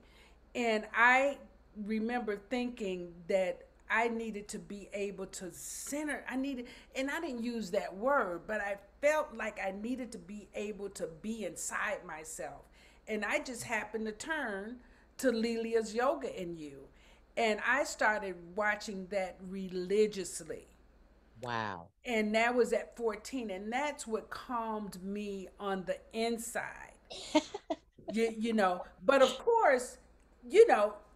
And I remember thinking that I needed to be able to center. And I didn't use that word, but I felt like I needed to be able to be inside myself. And I just happened to turn to Lelia's Yoga in You. And I started watching that religiously. Wow. And that was at 14. And that's what calmed me on the inside. But of course,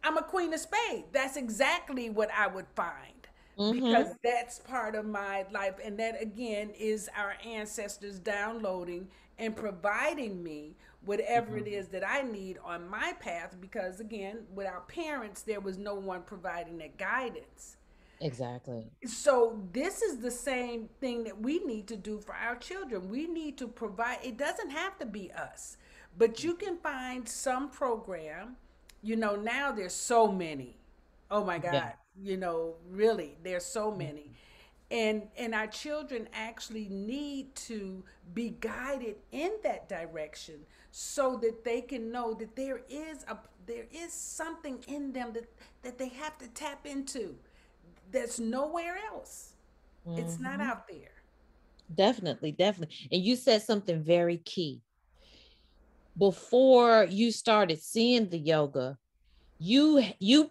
I'm a queen of spades. That's exactly what I would find, because Mm-hmm. that's part of my life. And that, again, is our ancestors downloading and providing me whatever it is that I need on my path. Because, again, without parents, there was no one providing that guidance. Exactly. So this is the same thing that we need to do for our children. We need to provide. It doesn't have to be us, but you can find some program. Now there's so many. Oh my Yeah. God. Really, there's so many. And our children actually need to be guided in that direction, so that they can know that there is something in them that they have to tap into, that's nowhere else. It's not Mm-hmm. out there. Definitely, definitely. And you said something very key. Before you started seeing the yoga, you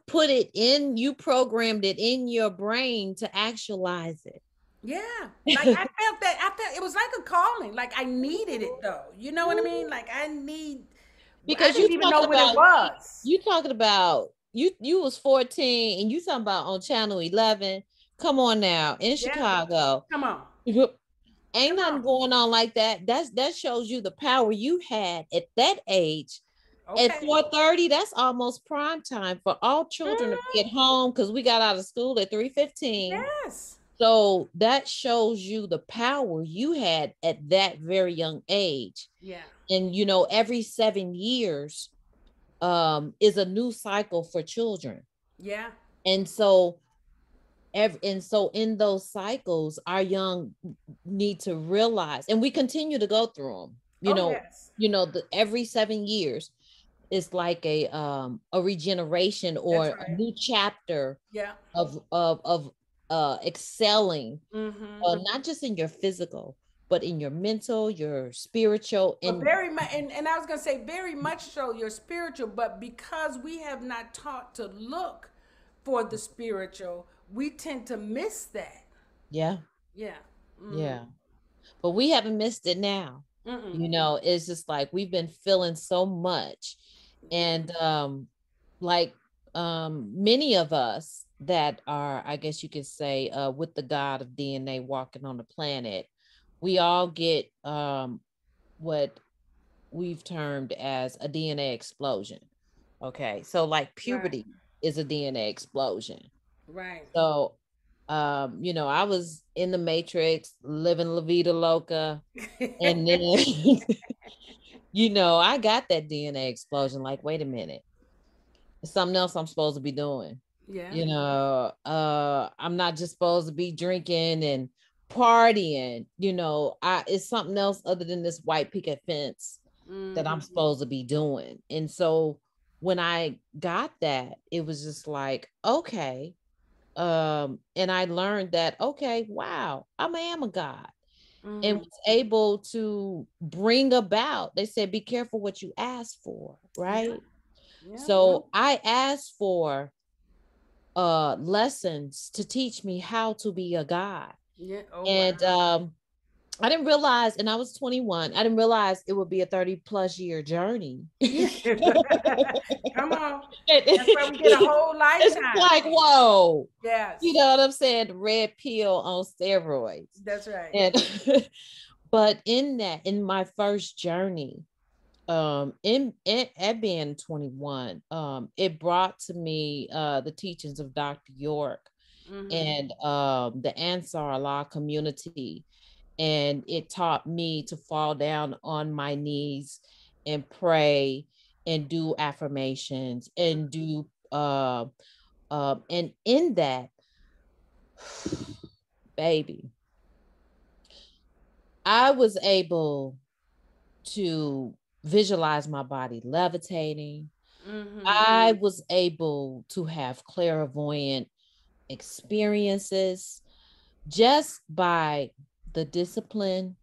put it in, you programmed it in your brain to actualize Yeah. Like I it. felt that. I felt it was like a calling. Like I needed it though. You know what I mean? Like I Because you didn't even know talking what it about was. you was 14 and you talking about on channel 11. Come on now, in Yeah. Chicago. Come on. Ain't Come nothing on. going on like that. That shows you the power you had at that age. At Okay. 4:30, that's almost prime time for all children to be Mhm. at home because we got out of school at 3:15. Yes. So that shows you the power you had at that very young age. Yeah. And every 7 years is a new cycle for children. Yeah. And so in those cycles, our young need to realize, and we continue to go through them. Oh yes. Every 7 years is like a regeneration or That's a right. new chapter Yeah. of excelling, Mm-hmm. not just in your physical, but in your mental, your spiritual, But and very much, and I was gonna say very much so your spiritual, but because we have not taught to look for the spiritual, we tend to miss that. yeah, Yeah. Mm-hmm. yeah. But we haven't missed it now. Mm-mm. It's just like we've been feeling so much. Yeah. And like many of us that are, I guess you could say, with the god of DNA walking on the planet, we all get what we've termed as a DNA explosion. Okay. So like Right. puberty is a DNA explosion. Right. So I was in the matrix, living La Vida Loca, and then I got that DNA explosion. Like, wait a minute, it's something else I'm supposed to be doing. Yeah. I'm not just supposed to be drinking and partying. It's something else other than this white picket fence that I'm Mm-hmm. supposed to be doing. And so when I got that, it was just like, okay. And I learned that, okay, wow, I am a god, and Mm-hmm. was able to bring about, they said, be careful what you ask for, Yeah. right? Yeah. So I asked for lessons to teach me how to be a god. Yeah. Oh wow. And I didn't realize, and I was 21, I didn't realize it would be a 30 plus year journey. Yeah. Come on. That's why we get a It's whole lifetime. like, whoa, you Yes. know what I'm saying? The red pill on steroids. That's right. And but in my first journey, in at being 21, it brought to me the teachings of Dr. York Mm-hmm. and the Ansar Allah community. And it taught me to fall down on my knees and pray and do affirmations and do and in that, baby, I was able to visualize my body levitating. Mm-hmm. I was able to have clairvoyant experiences just by the discipline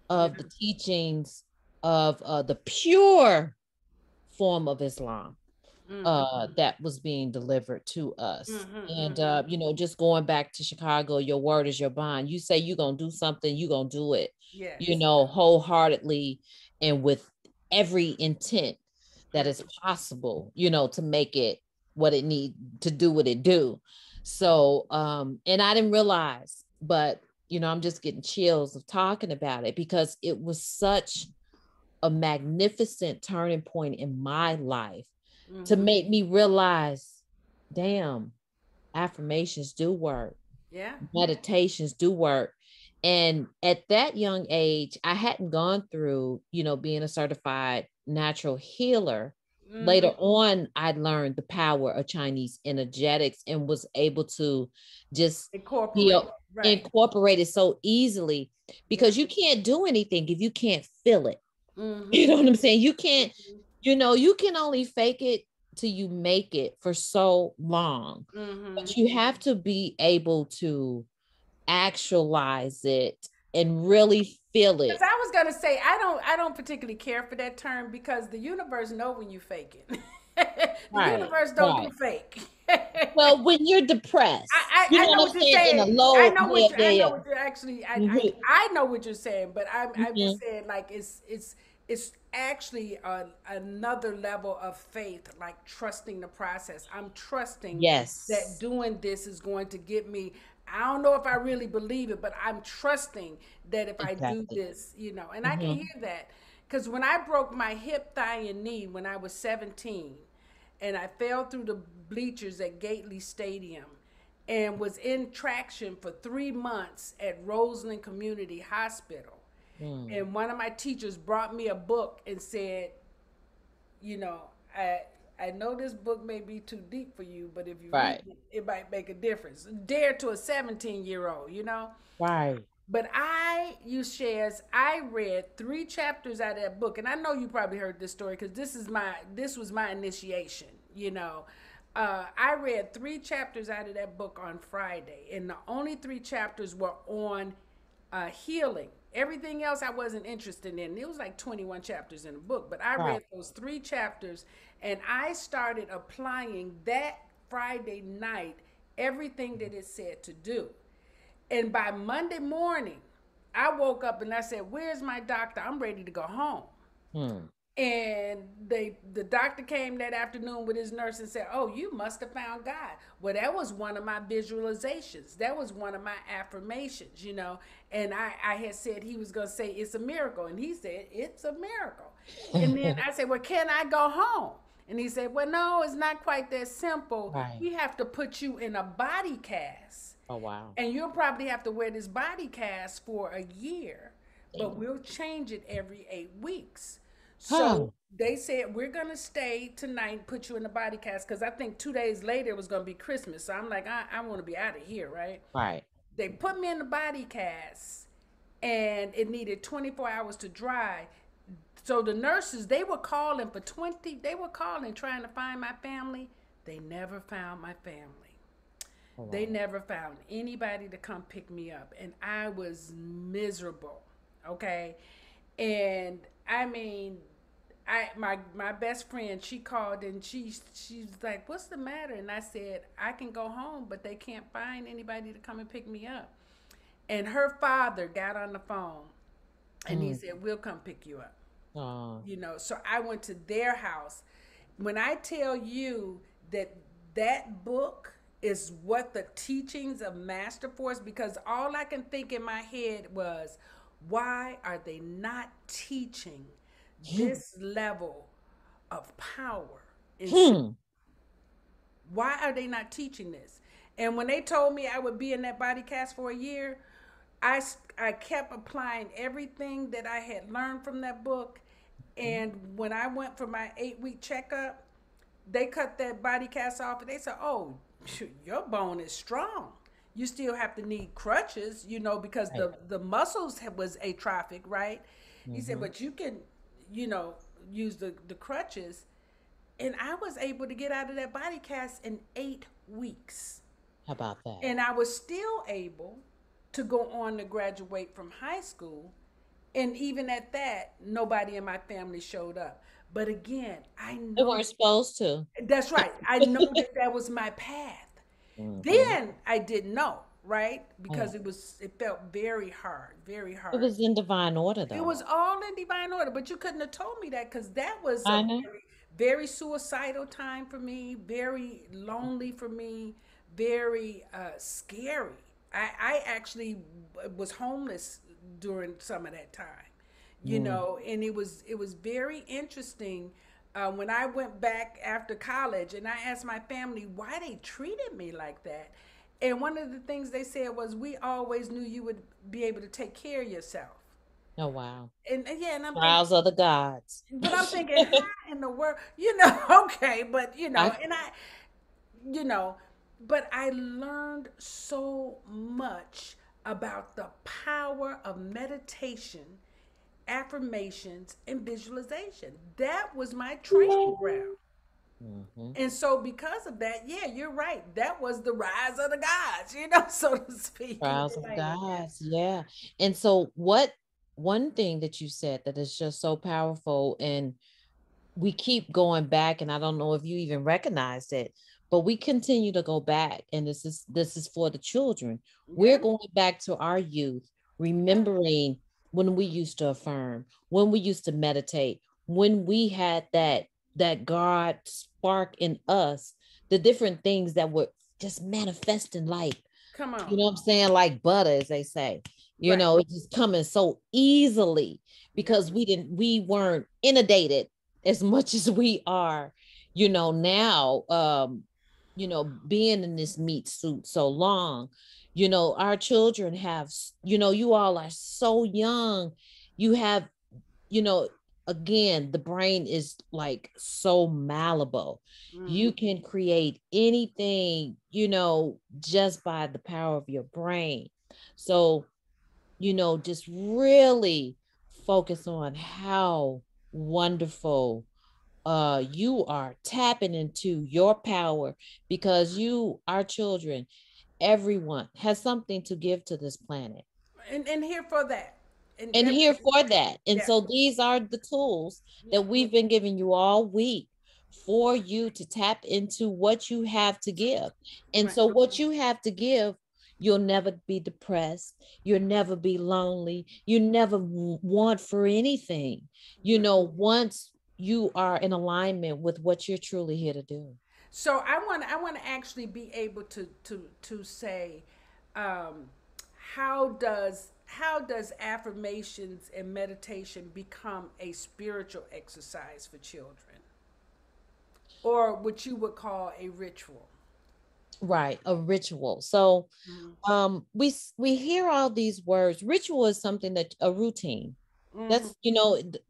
Yeah. of the teachings of the pure form of Islam Mm-hmm. that was being delivered to us. Mm-hmm. And, Mm-hmm. just going back to Chicago, your word is your bond. You say you're going to do something, you're going to do it, Yes. wholeheartedly and with every intent that is possible, to make it what it need to do what it do. So, and I didn't realize, but I'm just getting chills of talking about it because it was such a magnificent turning point in my life to Mm-hmm. make me realize, damn, affirmations do work, Yeah. meditations do work. And at that young age, I hadn't gone through, being a certified natural healer. Mm-hmm. Later on, I learned the power of Chinese energetics and was able to just be Incorporate. Right. incorporated so easily Yeah. because you can't do anything if you can't feel it. You Mm-hmm. know what I'm saying? You can't, you can only fake it till you make it for so long. Mm-hmm. But you have to be able to actualize it and really feel Because it. I was gonna say I don't particularly care for that term because the universe know when you fake it. The Right. universe don't do Right. fake. Well, when you're depressed, you I know know what what I'm you're saying? In a saying. low, yeah, yeah, I know yeah. what you're actually. Mm-hmm. I know what you're saying, but I'm Mm-hmm. just saying like it's actually another level of faith, like trusting the process. I'm trusting that Yes. doing this is going to get me. I don't know if I really believe it, but I'm trusting that if I do Exactly. this, and I can Mm-hmm. hear that because when I broke my hip, thigh, and knee when I was 17, and I fell through the bleachers at Gately Stadium and was in traction for 3 months at Roseland Community Hospital. Mm. And one of my teachers brought me a book and said, you know, I I know this book may be too deep for you, but if you read Right. it, it might make a difference. Dare to a 17-year-old. Right. But you shares, I read 3 chapters out of that book, and I know you probably heard this story because this was my initiation. I read 3 chapters out of that book on Friday, and the only 3 chapters were on healing. Everything else I wasn't interested in. It was like 21 chapters in the book, but I Right. read those 3 chapters, and I started applying that Friday night everything that it said to do. And by Monday morning, I woke up and I said, "Where's my doctor? I'm ready to go home." Mm. And the doctor came that afternoon with his nurse and said, "Oh, you must have found God." Well, that was one of my visualizations. That was one of my affirmations. And I had said he was going to say it's a miracle, and he said it's a miracle. And then I said, "Well, can I go home?" And he said, "Well, no, it's not quite that simple. Right. We have to put you in a body cast, Oh, wow. and you'll probably have to wear this body cast for a year, but Damn. we'll change it every 8 weeks." Huh. So they said, "We're going to stay tonight and put you in the body cast," because I think 2 days later it was going to be Christmas. So I'm like, I want to be out of here, right? Right. They put me in the body cast, and it needed 24 hours to dry. So the nurses, they were calling trying to find my family. They never found my family. Oh, They wow. never found anybody to come pick me up, and I was miserable. Okay, and I mean, my best friend, she called and she's like, "What's the matter?" And I said, "I can go home, but they can't find anybody to come and pick me up." And her father got on the phone and he Mm. said, "We'll come pick you up." Oh. So I went to their house. When I tell you that that book is what the teachings of Master Force, because all I can think in my head was, why are they not teaching this level of power in school? Hmm. Why are they not teaching this? And when they told me I would be in that body cast for a year, I kept applying everything that I had learned from that book. And when I went for my 8 week checkup, they cut that body cast off and they said, "Oh, your bone is strong. You still have to need crutches, because Right. the muscles was atrophic, right?" He said, Mm-hmm. "But you can, you know, use the crutches." And I was able to get out of that body cast in 8 weeks. How about that? And I was still able to go on to graduate from high school. And even at that, nobody in my family showed up. But again, I They know weren't supposed to. that's right. I know that that was my path. Mm-hmm. Then I didn't know, right? Because Right. it felt very hard, very It hard. was in divine order, It though. was all in divine order, but you couldn't have told me that because that was a I know. very suicidal time for me, very lonely for me, very scary. I actually was homeless during some of that time, you Mm. know, and it was very interesting when I went back after college and I asked my family why they treated me like that. And one of the things they said was, we always knew you would be able to take care of yourself. Oh, wow. And yeah, and I'm thinking, Trials of the gods. but I'm thinking, how in the world, okay, but I and you know, but I learned so much about the power of meditation, affirmations, and visualization. That was my training ground. Mhm. And so, because of that, yeah, you're right. That was the rise of the gods, so to speak. Trials of gods, yeah. And so what one thing that you said that is just so powerful, and we keep going back, and I don't know if you even recognized it, but we continue to go back, and this is for the children. We're Yeah, going back to our youth, yeah. remembering when we used to affirm, when we used to meditate, when we had that God spark in us, the different things that were just manifesting like, Come on. you know what I'm saying, like butter, as they say. Right. It's just coming so easily Yep. because we weren't inundated as much as we are, now, being in this meat suit so long. Our children have, you all are so young. You have, you know, again, the brain is like so malleable. Mm-hmm. You can create anything, just by the power of your brain. So, just really focus on how wonderful you are tapping into your power, because our children, everyone has something to give to this planet, And here for that. And and here for that. And yeah. so these are the tools Yeah. that we've been giving you all week for you to tap into what you have to give. And Right. so what you have to give, you'll never be depressed, you'll never be lonely, you never want for anything, Right. once you are in alignment with what you're truly here to do. So I want to actually be able to say, um, how does affirmations and meditation become a spiritual exercise for children, or what you would call a ritual? Right, a ritual. So Mm-hmm. we hear all these words. Ritual is something that a routine. Mm-hmm. That's,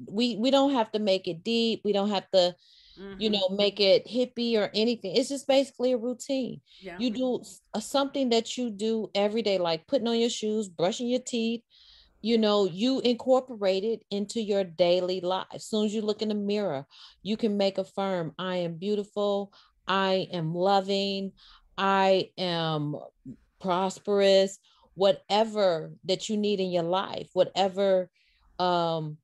we don't have to make it deep. We don't have to, Mm-hmm. make it hippie or anything. It's just basically a routine. Yeah. You do something that you do every day, like putting on your shoes, brushing your teeth. You incorporate it into your daily life. As soon as you look in the mirror, you can make affirm, I am beautiful, I am loving, I am prosperous, whatever that you need in your life, whatever. um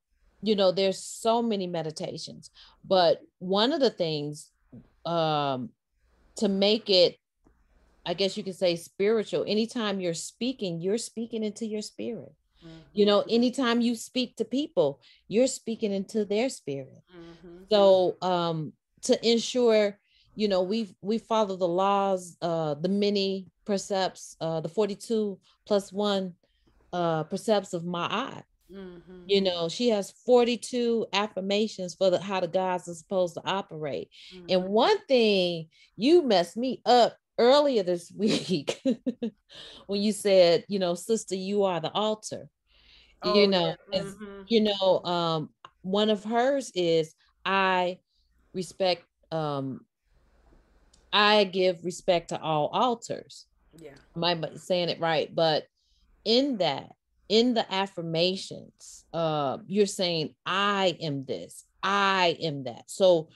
there's so many meditations, but one of the things, um to make it, I guess you could say, spiritual, anytime you're speaking into your spirit. Mm-hmm. Anytime you speak to people, you're speaking into their spirit. Mm-hmm. So, to ensure, we follow the laws, the many precepts, the 42 plus one precepts of Ma'at. Mm-hmm. She has 42 affirmations for how the gods are supposed to operate. And Mm-hmm. one thing, you messed me up earlier this week when you said, sister, you are the altar. Oh yeah. As Mm-hmm. one of hers is, I respect, I give respect to all altars. Yeah. Am I saying it right? But in that, in the affirmations, you're saying, I am this, I am that. So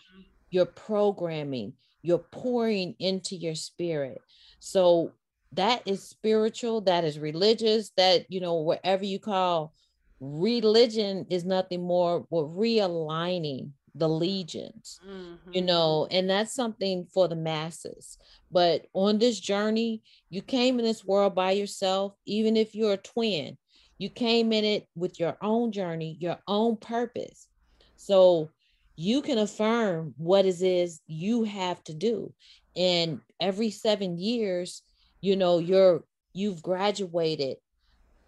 you're programming, you're pouring into your spirit. So that is spiritual, that is religious, that, wherever you call, religion is nothing more but realigning the legions, Mm-hmm. and that's something for the masses. But on this journey, you came in this world by yourself, even if you're a twin, you came in it with your own journey, your own purpose. So you can affirm what it is you have to do. And every 7 years, you've graduated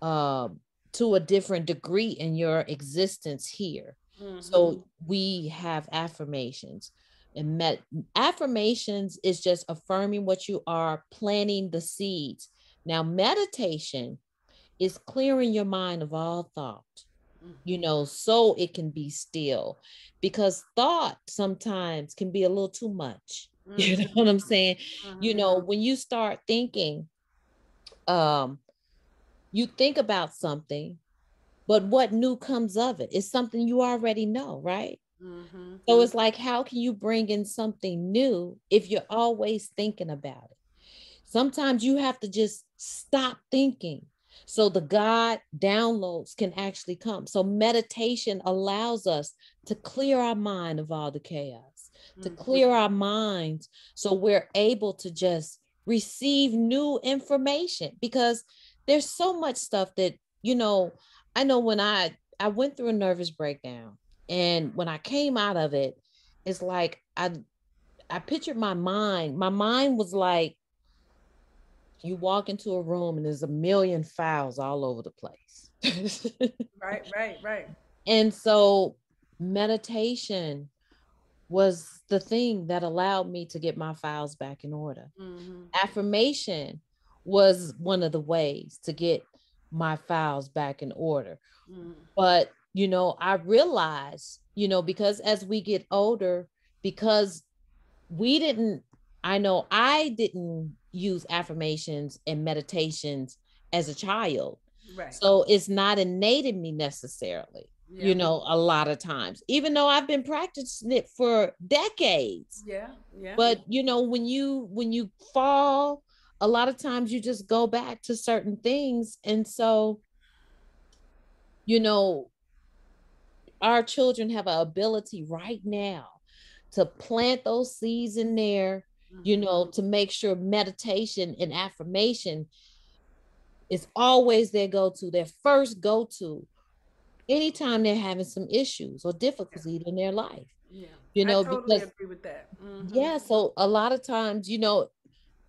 um, to a different degree in your existence here. Mm-hmm. So we have affirmations. And affirmations is just affirming what you are, planting the seeds. Now, meditation is clearing your mind of all thought, so it can be still, because thought sometimes can be a little too much. You know Mm-hmm. what I'm saying? Mm-hmm. When you start thinking, um, you think about something, but what new comes of it is something you already know, right? Mm-hmm. So it's like, how can you bring in something new if you're always thinking about it? Sometimes you have to just stop thinking so the God downloads can actually come. So meditation allows us to clear our mind of all the chaos, to Mm-hmm. clear our minds so we're able to just receive new information, because there's so much stuff that, I know when I went through a nervous breakdown, and when I came out of it, it's like I pictured my mind. My mind was like, you walk into a room and there's a million files all over the place. Right, right, right. And so meditation was the thing that allowed me to get my files back in order. Mm-hmm. Affirmation was one of the ways to get my files back in order. Mm-hmm. But, I realized, because as we get older, because we didn't I know I didn't use affirmations and meditations as a child, Right. so it's not innate in me necessarily, Yeah. a lot of times, even though I've been practicing it for decades. Yeah. Yeah. But when you fall, a lot of times you just go back to certain things. And so, you know our children have an ability right now to plant those seeds in there, Mm-hmm. to make sure meditation and affirmation is always their first go to anytime they're having some issues or Yeah. difficulty in their life. Yeah. I totally Because, agree with that. Mm-hmm. yeah, so a lot of times,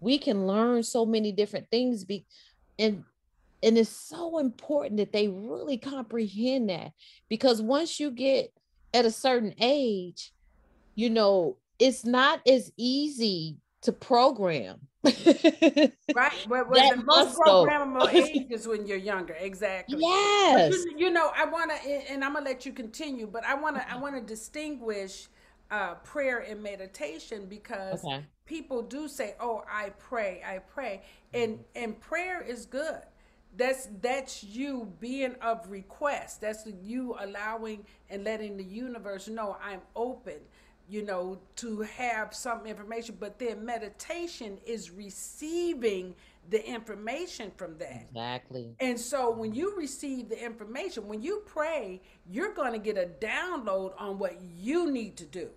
we can learn so many different things, and and it's so important that they really comprehend that, because once you get at a certain age, it's not as easy to program that Right. But the most muscle. programmable age is when you're younger. Exactly. But Yes. I want to, and I'm gonna let you continue. But I want to distinguish prayer and meditation, because Okay. people do say, "Oh, I pray," and prayer is good. That's you being of request. That's you allowing and letting the universe know I'm open, to have some information. But then meditation is receiving the information from that. Exactly. And so when you receive the information, when you pray, you're going to get a download on what you need to do.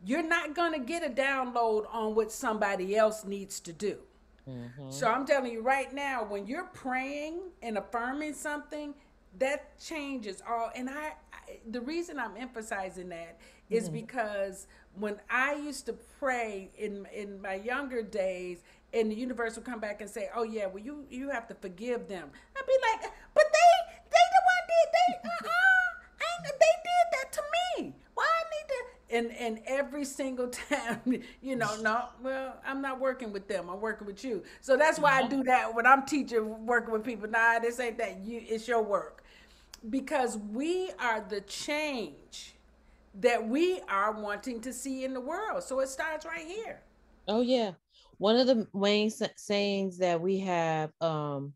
You're not going to get a download on what somebody else needs to do. Mm-hmm. So I'm telling you right now, when you're praying and affirming something, that changes all. And the reason I'm emphasizing that is Mm-hmm. because when I used to pray in my younger days, and the universe would come back and say, "Oh yeah, well you have to forgive them." I'd be like, "But they the one did they did that to me. Why I need to?" And every single time, no, well, I'm not working with them. I'm working with you. So that's why I Uh-huh. do that when I'm teaching, working with people. Nah, this ain't that. It's your work, because we are the change that we are wanting to see in the world. So it starts right here. Oh yeah. One of the main sayings that we have, the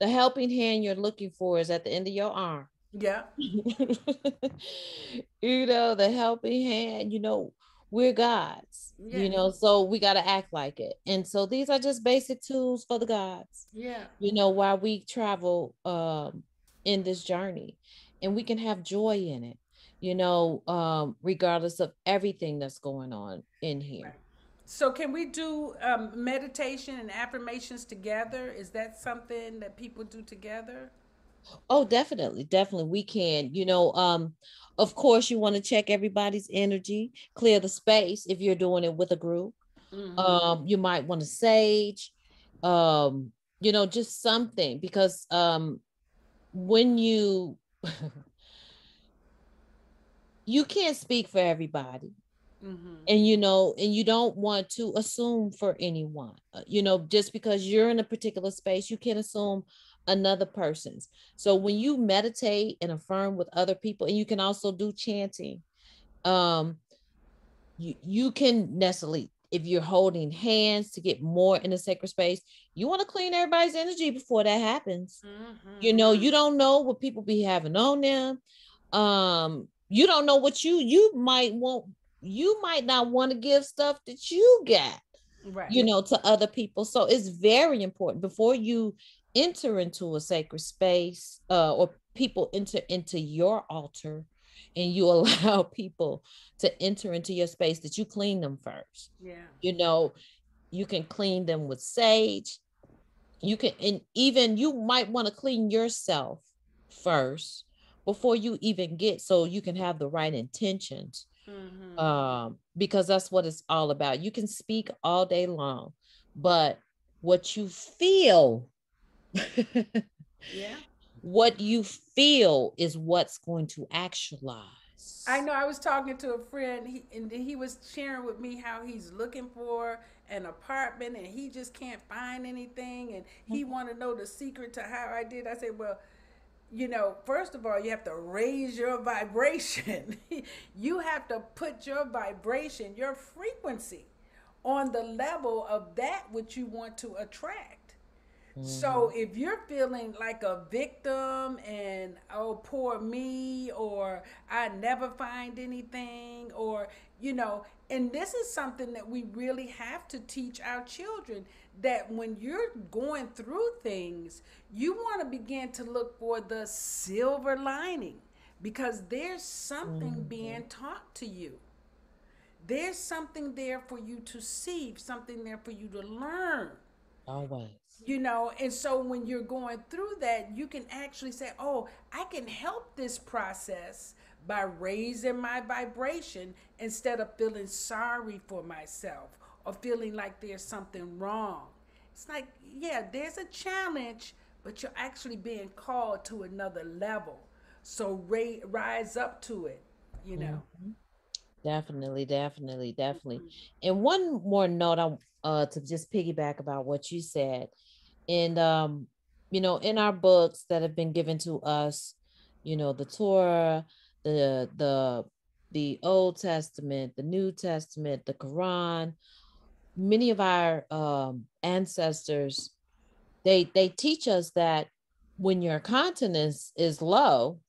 helping hand you're looking for is at the end of your arm. Yeah, The helping hand, we're gods, yeah, so we got to act like it. And so these are just basic tools for the gods, yeah. while we travel in this journey, and we can have joy in it. regardless of everything that's going on in here. Right. So, can we do meditation and affirmations together? Is that something that people do together? Oh, definitely, definitely we can. Of course you want to check everybody's energy, clear the space if you're doing it with a group. Mm-hmm. You might want to sage, um, just something because when you can't speak for everybody, Mm-hmm. and you don't want to assume for anyone. Just because you're in a particular space, you can't assume another person's. So when you meditate and affirm with other people, and you can also do chanting, um you can necessarily, if you're holding hands to get more in a sacred space, you want to clean everybody's energy before that happens. Mm-hmm. You don't know what people be having on them. You don't know what you might want. You might not want to give stuff that you got, Right. to other people. So it's very important before you enter into a sacred space, or people enter into your altar, and you allow people to enter into your space, that you clean them first. Yeah. You know, you can clean them with sage. You can, and even you might want to clean yourself first before you even get, so you can have the right intentions, Mm-hmm. because that's what it's all about. You can speak all day long, but what you feel, Yeah. what you feel is what's going to I actualize. know I was talking to a friend, and he was sharing with me how he's looking for an apartment and he just can't find anything, and he want to know the secret to how I did. I said, well, first of all, you have to raise your vibration. You have to put your vibration, your frequency, on the level of that which you want to attract. So Mhm. if you're feeling like a victim and oh poor me, or I never find anything, or and this is something that we really have to teach our children, that when you're going through things, you want to begin to look for the silver lining, because there's something Mhm. being taught to you. There's something there for you to see, something there for you to learn. Always. And so when you're going through that, you can actually say, oh, I can help this process by raising my vibration, instead of feeling sorry for myself or feeling like there's something wrong. It's like, yeah, there's a challenge, but you're actually being called to another level. So rise up to it, you know. Mhm. Definitely, definitely, definitely. And one more note, I to just piggyback about what you said. And in our books that have been given to us, the Torah, the Old Testament, the New Testament, the Quran, many of our ancestors, they teach us that when your continence is low,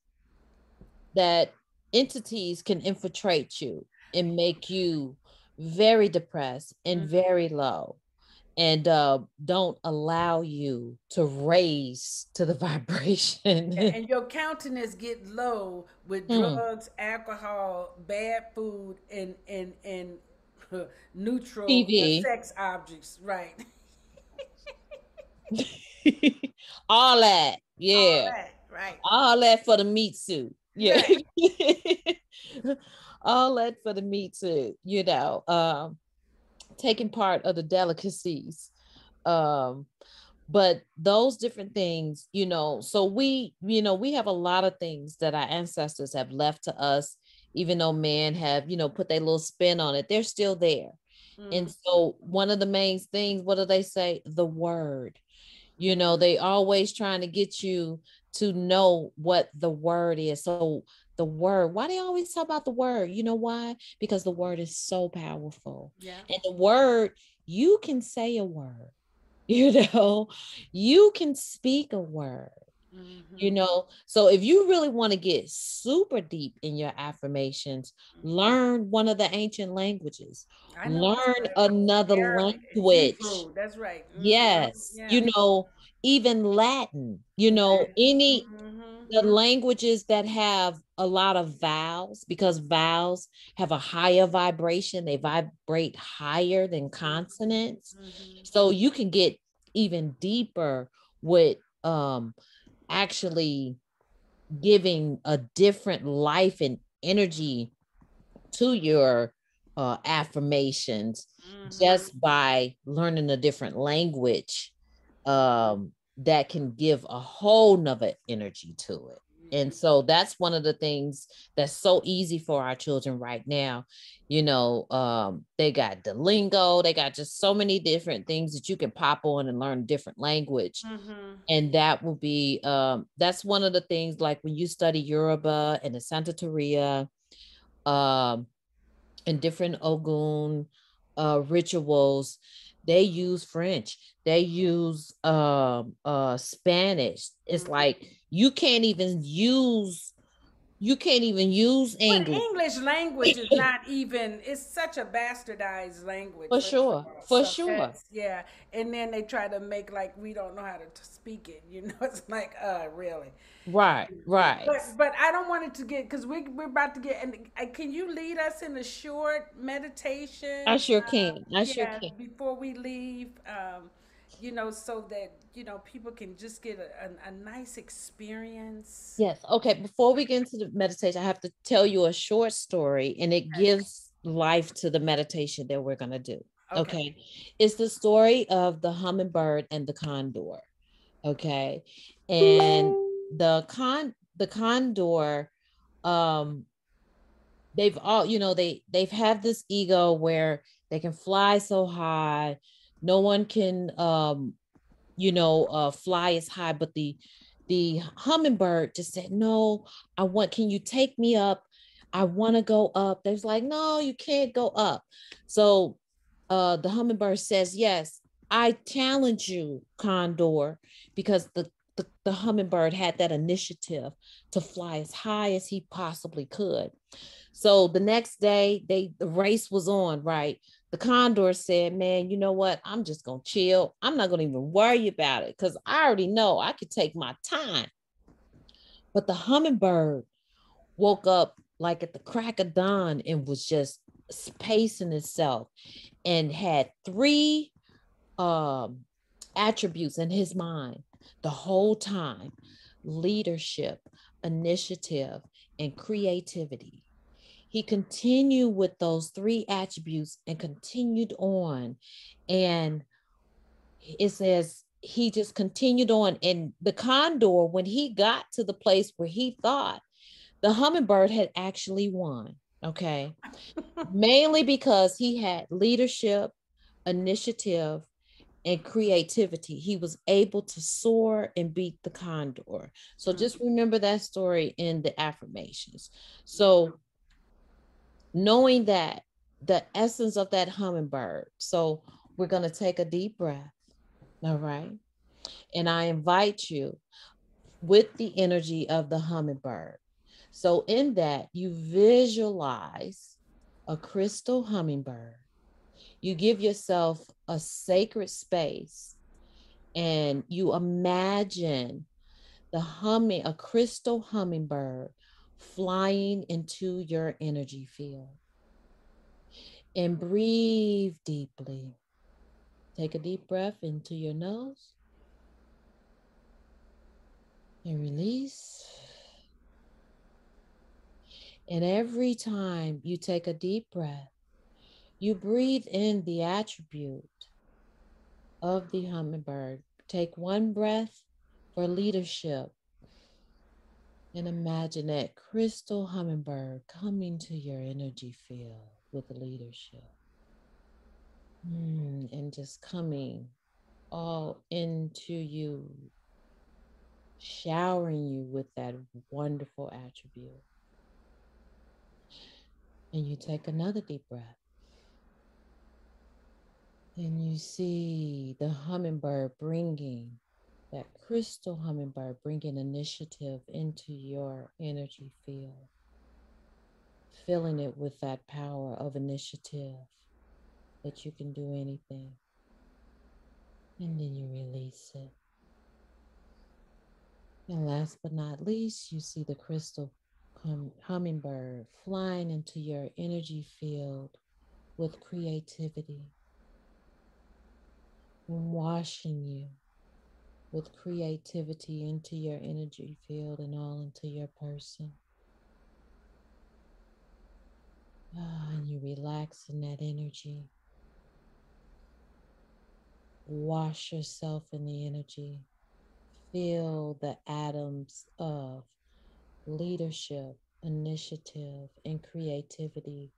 that entities can infiltrate you and make you very depressed and very low, and don't allow you to raise to the Yeah, vibration. and your countenance get low with Hmm. drugs, alcohol, bad food, and neutral TV. sex objects, right? All that, All yeah, that, right? all that for the meat suit, yeah. Right. All that for the meat suit, taking part of the delicacies. um but those different things, so we have a lot of things that our ancestors have left to us. Even though man have put their little spin on it, they're still there. Mm-hmm. And so one of the main things, what do they say? The word. They always trying to get you to know what the word is. So the word, why they always talk about the word? You know why? Because the word is so powerful. Yeah. And the word, you can say a word, you know you can speak a word. Mm-hmm. So if you really want to get super deep in your affirmations, learn one of the ancient languages, I know that's learn right. another Arabic, language. Hebrew. That's right. Mm-hmm. Yes, Yeah. even Latin, Yeah. any Mm-hmm. The languages that have a lot of vowels, because vowels have a higher vibration, they vibrate higher than consonants. Mm-hmm. So you can get even deeper with actually giving a different life and energy to your affirmations Mm-hmm. just by learning a different language, that can give a whole nother energy to it. And so that's one of the things that's so easy for our children right now. They got the lingo, they got just so many different things that you can pop on and learn a different language. Mm-hmm. And that will be that's one of the things, like when you study Yoruba and the Santa Teria, um, and different Ogun rituals, they use French, they use Spanish. It's Mm-hmm. like you can't even use But English. English language is not even, it's such a bastardized language, For first of sure, all. for So sure. that's, yeah. And then they try to make like we don't know how to speak it. It's like, really. Right, right. But I don't want it to get, because we're about to get, and can you lead us in a short I meditation? sure can. I sure Yeah, can. before we leave, so that people can just get a nice experience. Yes. Okay. Before we get into the meditation, I have to tell you a short story, and it gives life to the meditation that we're going to do. Okay. Okay. It's the story of the hummingbird and the condor. Okay. And the condor, um, they've all, they've had this ego where they can fly so high. No one can fly as high, but the hummingbird just said, no, can you take me up? I want to go up. There's like, no, you can't go up. So the hummingbird says, yes, I challenge you, condor, because the hummingbird had that initiative to fly as high as he possibly could. So the next day, the race was on, right? The condor said, man, you know what? I'm just gonna chill. I'm not gonna even worry about it because I already know I could take my time. But the hummingbird woke up like at the crack of dawn and was just pacing itself and had three um attributes in his mind the whole time: leadership, initiative, and creativity. He continued with those three attributes and continued on. And it says he just continued on. And the condor, when he got to the place where he thought the hummingbird had actually won, okay, mainly because he had leadership, initiative, and creativity. He was able to soar and beat the condor. So just remember that story in the affirmations. So knowing that the essence of that hummingbird. So we're going to take a deep breath. All right. And I invite you with the energy of the hummingbird. So in that, you visualize a crystal hummingbird. You give yourself a sacred space and you imagine a crystal hummingbird flying into your energy field. And breathe deeply. Take a deep breath into your nose and release. And every time you take a deep breath, you breathe in the attribute of the hummingbird. Take one breath for leadership and imagine that crystal hummingbird coming to your energy field with leadership. And just coming all into you, showering you with that wonderful attribute. And you take another deep breath and you see the hummingbird bringing that crystal hummingbird bringing initiative into your energy field, filling it with that power of initiative that you can do anything. And then you release it. And last but not least, you see the crystal hummingbird flying into your energy field with creativity and washing you with creativity into your energy field and all into your person. And you relax in that energy. Wash yourself in the energy. Feel the atoms of leadership, initiative, and creativity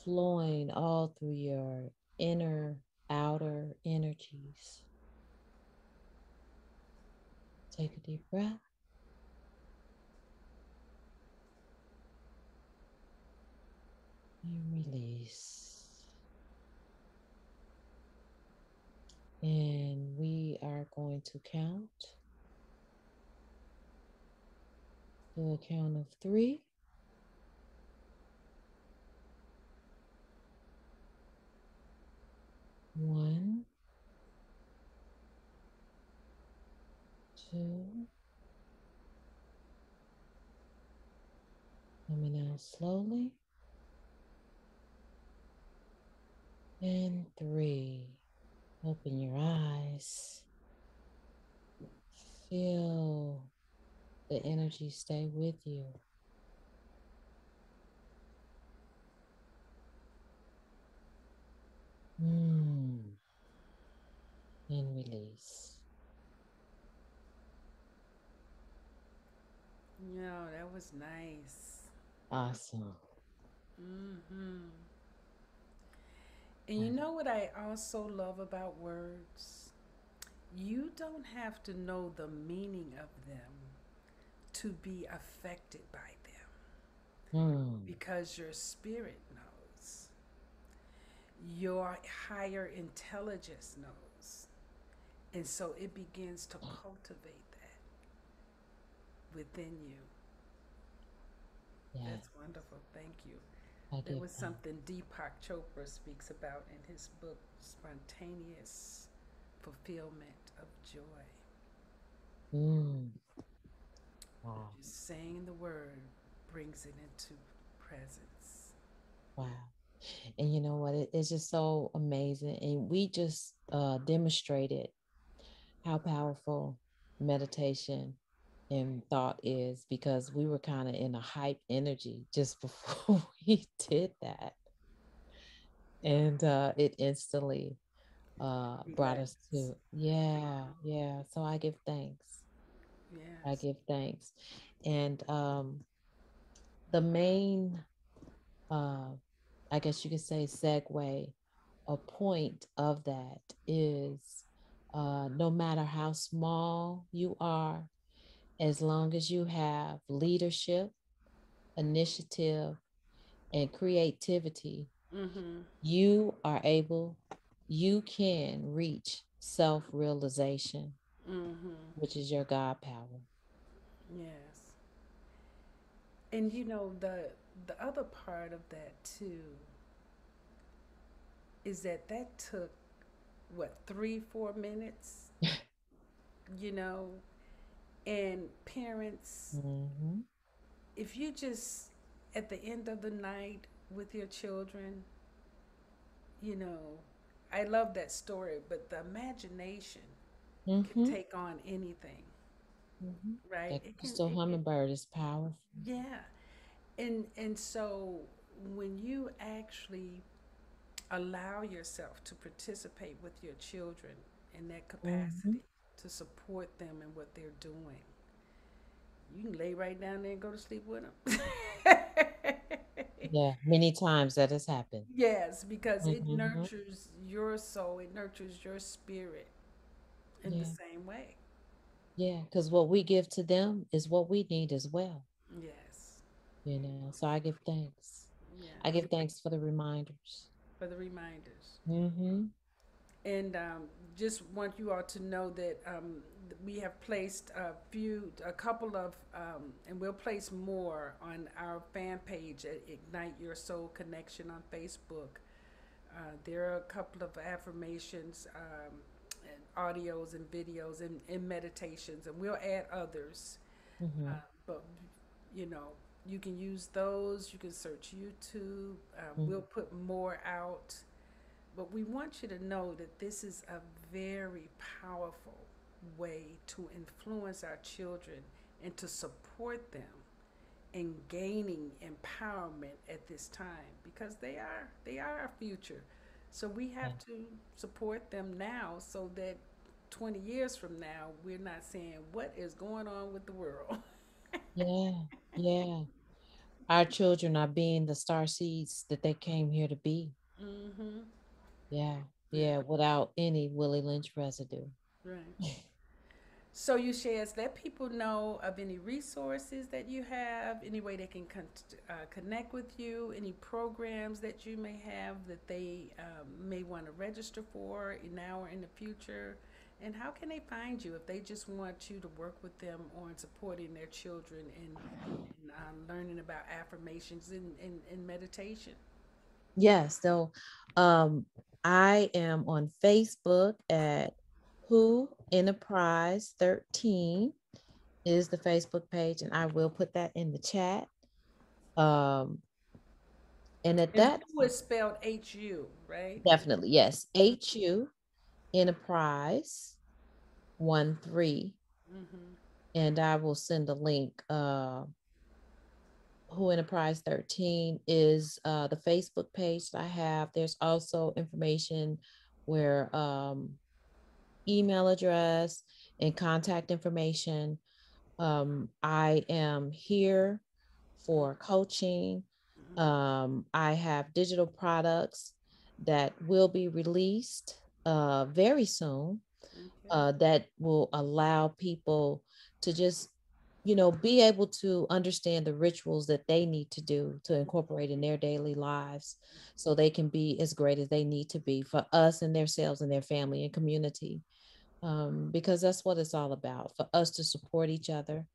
flowing all through your inner, outer energies. Take a deep breath and release. And we are going to count to a count of three. One, two, coming out slowly, and three. Open your eyes. Feel the energy stay with you. Mm, and release. No, that was nice. Awesome. Hmm. And you Wow. know what I also love about words? You don't have to know the meaning of them to be affected by them Mm, because your spirit knows, your higher intelligence knows. And so it begins to cultivate that within you. yeah, That's wonderful. Thank you. I There give was thanks. something Deepak Chopra speaks about in his book, Spontaneous Fulfillment of Joy. Mm, wow. Just saying the word brings it into presence. Wow. And you know what? It's just so amazing. And we just demonstrated how powerful meditation and thought is because we were kind of in a hype energy just before we did that. And it instantly brought us Relax. to, yeah, yeah. So I give thanks. I Yes. give thanks. And the main, uh, I guess you could say, segue a point of that is no matter how small you are, as long as you have leadership, initiative, and creativity, Mm-hmm. you are able, you can reach self realization, Mm-hmm. which is your God power. Yes. And you know the other part of that too is that that took what 3 4 minutes, you know, and parents, Hmm. if you just at the end of the night with your children, you know, I love that story, but the imagination can Hmm. take on anything, Hmm. right? That crystal It can, hummingbird is powerful. yeah. And so when you actually allow yourself to participate with your children in that Hmm. capacity to support them in what they're doing, you can lay right down there and go to sleep with them. Yeah, many times that has happened. Yes, because it Hmm. nurtures your soul, it nurtures your spirit in the Yeah, same way. yeah, because what we give to them is what we need as well. Yes, So I give thanks. I give yes, thanks for the reminders. for the reminders. Hmm. And just want you all to know that we have placed a couple of, and we'll place more on our fan page at Ignite Your Soul Connection on Facebook. There are a couple of affirmations audios and videos and meditations, and we'll add others. Uh, Mhm. but you know, you can use those. You can search YouTube. We'll Mhm. put more out. But we want you to know that this is a very powerful way to influence our children and to support them in gaining empowerment at this time because they are our future. So we Yeah. have to support them now so that 20 years from now we're not saying what is going on with the world. Yeah. Yeah. Our children are being the star seeds that they came here to be. Mm-hmm. Yeah. Yeah. Yeah. Without any Willie Lynch residue. Right. So you shares let people know of any resources that you have, any way they can connect with you, any programs that you may have that they may want to register for now or in the future, and how can they find you if they just want you to work with them on supporting their children and learning about affirmations and meditation. Yes. So um I am on Facebook at Who Enterprise 13 is the Facebook page, and I will put that in the chat. Um and at And that who is spelled HU, right? definitely, yes. HU Enterprise 13, Mm-hmm. and I will send a link. Who Enterprise 13 is the Facebook page that I have. There's also information where email address and contact information. I am here for coaching. I have digital products that will be released very soon, Okay. that will allow people to just, be able to understand the rituals that they need to do to incorporate in their daily lives so they can be as great as they need to be for us and themselves and their family and community. Because that's what it's all about, for us to support each other.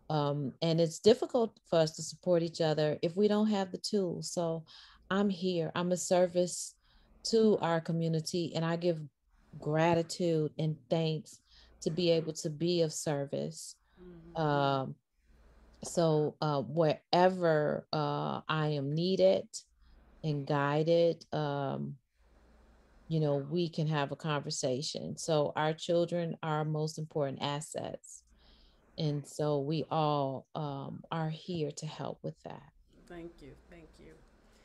And it's difficult for us to support each other if we don't have the tools. So I'm here, I'm a service to our community, and I give gratitude and thanks to be able to be of service. Mm-hmm. Um, so wherever I am needed and guided, we can have a conversation. So our children are our most important assets. And so we all are here to help with that. Thank you. Thank you.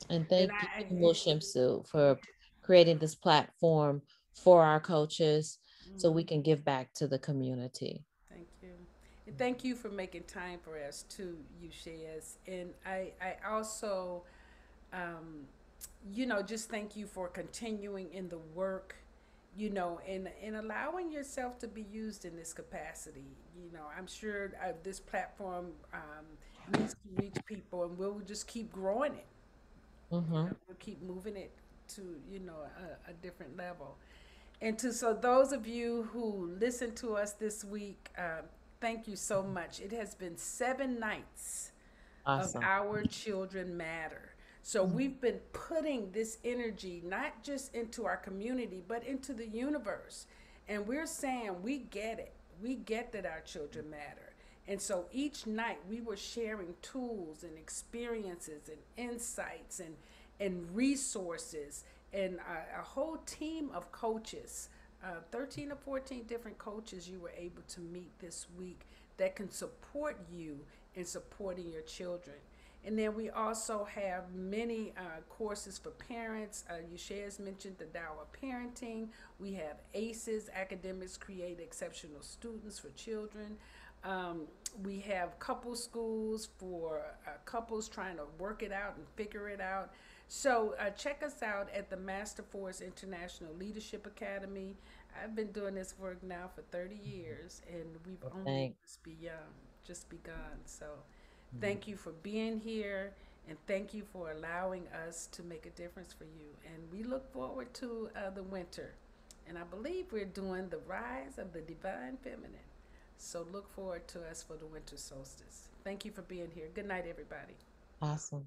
And And thank you, I, Mushimsu, for creating this platform for our coaches so we mhm, can give back to the community. thank you. And thank you for making time for us too, you shares. And I also, um, just thank you for continuing in the work, and allowing yourself to be used in this capacity. I'm sure this platform needs to reach people, and we'll just keep growing it. Mm-hmm. We'll keep moving it to, a different level. And so those of you who listened to us this week, thank you so much. It has been 7 nights of Awesome. Our Children Matter. So Mhm. we've been putting this energy not just into our community, but into the universe. And we're saying we get it. We get that our children matter. And so each night we were sharing tools and experiences and insights and resources and a whole team of coaches, 13 or 14 different coaches you were able to meet this week that can support you in supporting your children. And then we also have many courses for parents. Yusha has mentioned the Tao of Parenting. We have ACEs, Academics Create Exceptional Students for Children. Um, we have couple schools for couples trying to work it out and figure it out. So check us out at the Master Force International Leadership Academy. I've been doing this work now for 30 years, and we've Well, only thanks. just begun. So Mhm. thank you for being here, and thank you for allowing us to make a difference for you. And we look forward to the winter. And I believe we're doing the rise of the divine feminine. So look forward to us for the winter solstice. Thank you for being here. Good night, everybody. Awesome.